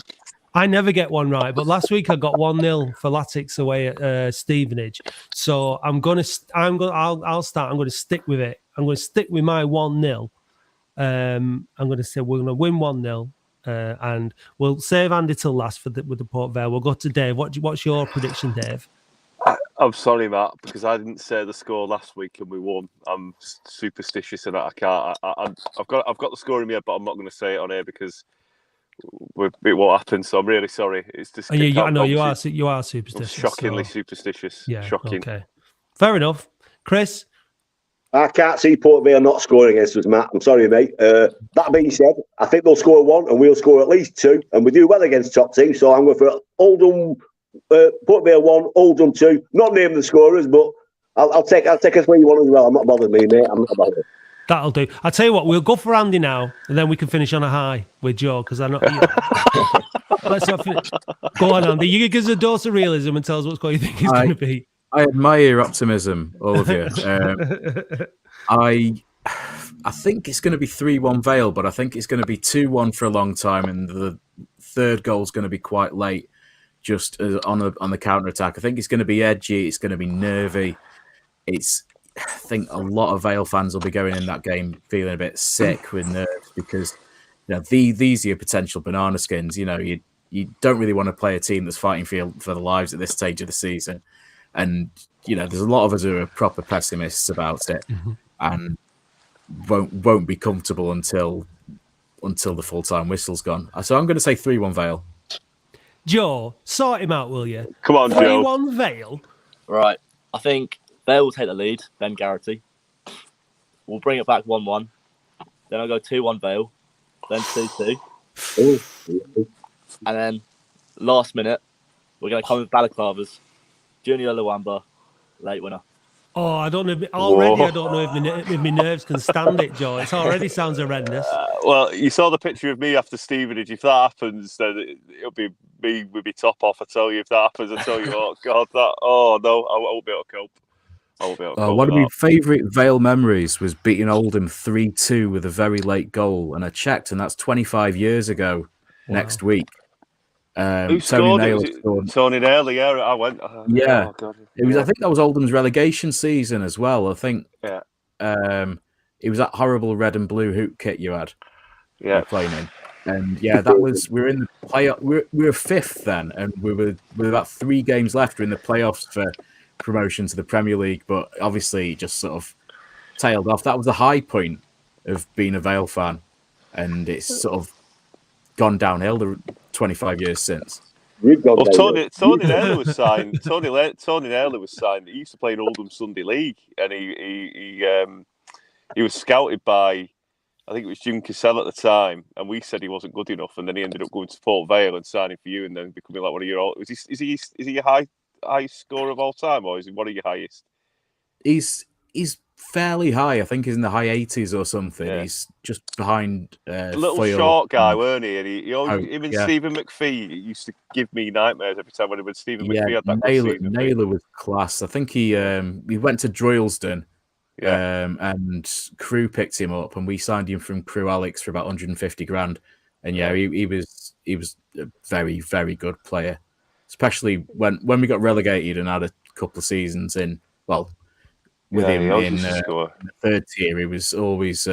I never get one right, but last week I got 1-0 for Latics away at Stevenage. So I'll start. I'm going to stick with it. I'm going to stick with my 1-0. I'm going to say we're going to win 1-0. And we'll save Andy till last with the Port Vale. We'll go to Dave. What's your prediction, Dave? I'm sorry, Matt, because I didn't say the score last week and we won. I'm superstitious and I can't. I've got the score in my head, but I'm not going to say it on air because it won't happen. So I'm really sorry. It's just. I know you are superstitious. I'm shockingly superstitious. Yeah, shocking. Okay, fair enough. Chris. I can't see Port Vale not scoring against us, Matt. I'm sorry, mate. That being said, I think they'll score 1 and we'll score at least 2. And we do well against top teams. So I'm going for Oldham, Port Vale 1, Oldham 2. Not naming the scorers, but I'll take us where you want as well. I'm not bothered, mate. I'm not bothered. That'll do. I'll tell you what, we'll go for Andy now, and then we can finish on a high with Joe, because I know. Let's not finish. Go on, Andy. You give us a dose of realism and tell us what you think it's going to be. I admire your optimism, all of you. I think it's going to be 3-1 Vale, but I think it's going to be 2-1 for a long time, and the third goal is going to be quite late, just on the counter attack. I think it's going to be edgy. It's going to be nervy. I think a lot of Vale fans will be going in that game feeling a bit sick with nerves because, you know, these are your potential banana skins. You know, you don't really want to play a team that's fighting for the lives at this stage of the season. And, you know, there's a lot of us who are proper pessimists about it and won't be comfortable until the full-time whistle's gone. So I'm going to say 3-1 Vale. Joe, sort him out, will you? Come on, Joe. 3-1 Vale. Right. I think Vale will take the lead, Ben Garrity. We'll bring it back 1-1. Then I'll go 2-1 Vale. Then 2-2. And then last minute, we're going to come with balaclavas. Junior Luamba, late winner. Oh, I don't know. I don't know if my nerves can stand it, Joe. It already sounds horrendous. Well, you saw the picture of me after Stevenage. If that happens, then it'll be me with my top off. I tell you, if that happens, I tell you, oh God, oh no, I won't be able to cope. One of my favourite Vale memories was beating Oldham 3-2 with a very late goal, and I checked, and that's 25 years ago. Wow. Next week. Who scored it? Tony Naylor, yeah. I went. Yeah. Oh, God. It was. I think that was Oldham's relegation season as well. I think. Yeah. It was that horrible red and blue hoop kit you had. Yeah. Playing in, and yeah, that was. We were in the playoff. We were fifth then, and we were with about 3 games left. We're in the playoffs for promotion to the Premier League, but obviously just sort of tailed off. That was the high point of being a Vale fan, and it's sort of gone downhill the 25 years since. Well, Tony Naylor was signed. Tony Naylor was signed. He used to play in Oldham Sunday League, and he was scouted by, I think it was Jim Cassell at the time, and we said he wasn't good enough, and then he ended up going to Port Vale and signing for you, and then becoming like one of your old. Is he your high scorer of all time, or is he one of your highest? He's fairly high. I think he's in the high 80s or something. Yeah. He's just behind. A little Foyle. Short guy, weren't he? And he always, him and Stephen McPhee used to give me nightmares every time when Stephen McPhee had that good season. Naylor was class. I think he went to Droylsden, and Crew picked him up, and we signed him from Crew Alex for about 150 grand. And yeah, he was he was a very, very good player, especially when we got relegated and had a couple of seasons in. Well, with him in the third tier, he was always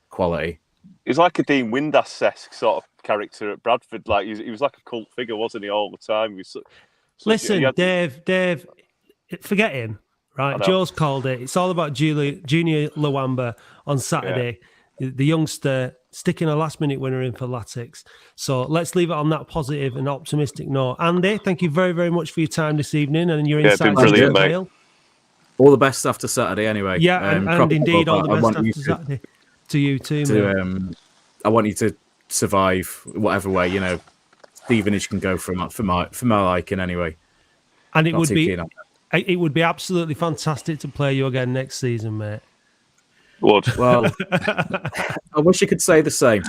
quality. He was like a Dean Windass-esque sort of character at Bradford. Like he was like a cult figure, wasn't he? All the time. He was Listen, Dave, forget him. Right, Joe's called it. It's all about Junior Luamba on Saturday. Yeah. The youngster sticking a last-minute winner in for Latics. So let's leave it on that positive and optimistic note. Andy, thank you very, very much for your time this evening and your insights. Been brilliant, mate. All the best after Saturday, anyway. Yeah, and indeed, all the best after Saturday to you too, mate. I want you to survive whatever way. Stevenage can go for my liking anyway. And it would be absolutely fantastic to play you again next season, mate. Would. Well, I wish you could say the same.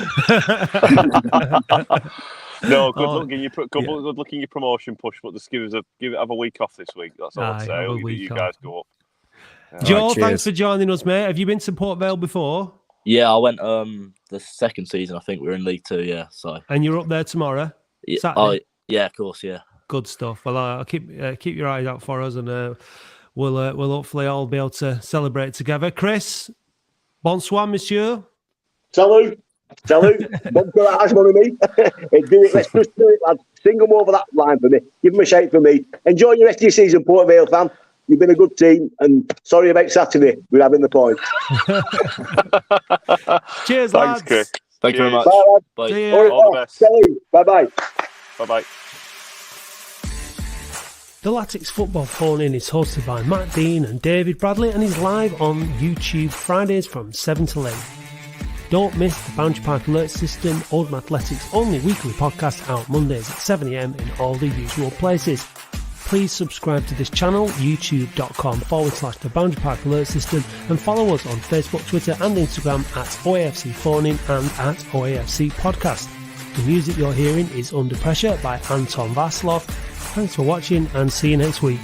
No, good luck in your promotion push, but just have a week off this week. That's all I'd say. You guys go up. Joe, thanks for joining us, mate. Have you been to Port Vale before? Yeah, I went the second season. I think we were in League 2. Yeah, so. And you're up there tomorrow? Saturday? Yeah, of course. Yeah. Good stuff. Well, I'll keep your eyes out for us, and we'll hopefully all be able to celebrate together. Chris, bonsoir, monsieur. Salut. Bon courage, mon ami. Let's just do it, lad. Sing them over that line for me. Give them a shout for me. Enjoy your rest of your season, Port Vale fan. You've been a good team, and sorry about Saturday. We're having the point. Cheers, lads. Thanks, Chris. Thank you very much. Bye, lad. Bye. See you. All the best. Salut. Bye-bye. Bye-bye. The Latics Football Phone-In is hosted by Matt Dean and David Bradley and is live on YouTube Fridays from 7 till 8. Don't miss the Boundary Park Alert System, Oldham Athletics' only weekly podcast out Mondays at 7am in all the usual places. Please subscribe to this channel, youtube.com/the Boundary Park Alert System, and follow us on Facebook, Twitter and Instagram at OAFC Phone-In and at OAFC Podcast. The music you're hearing is Under Pressure by Anton Vaslov. Thanks for watching and see you next week.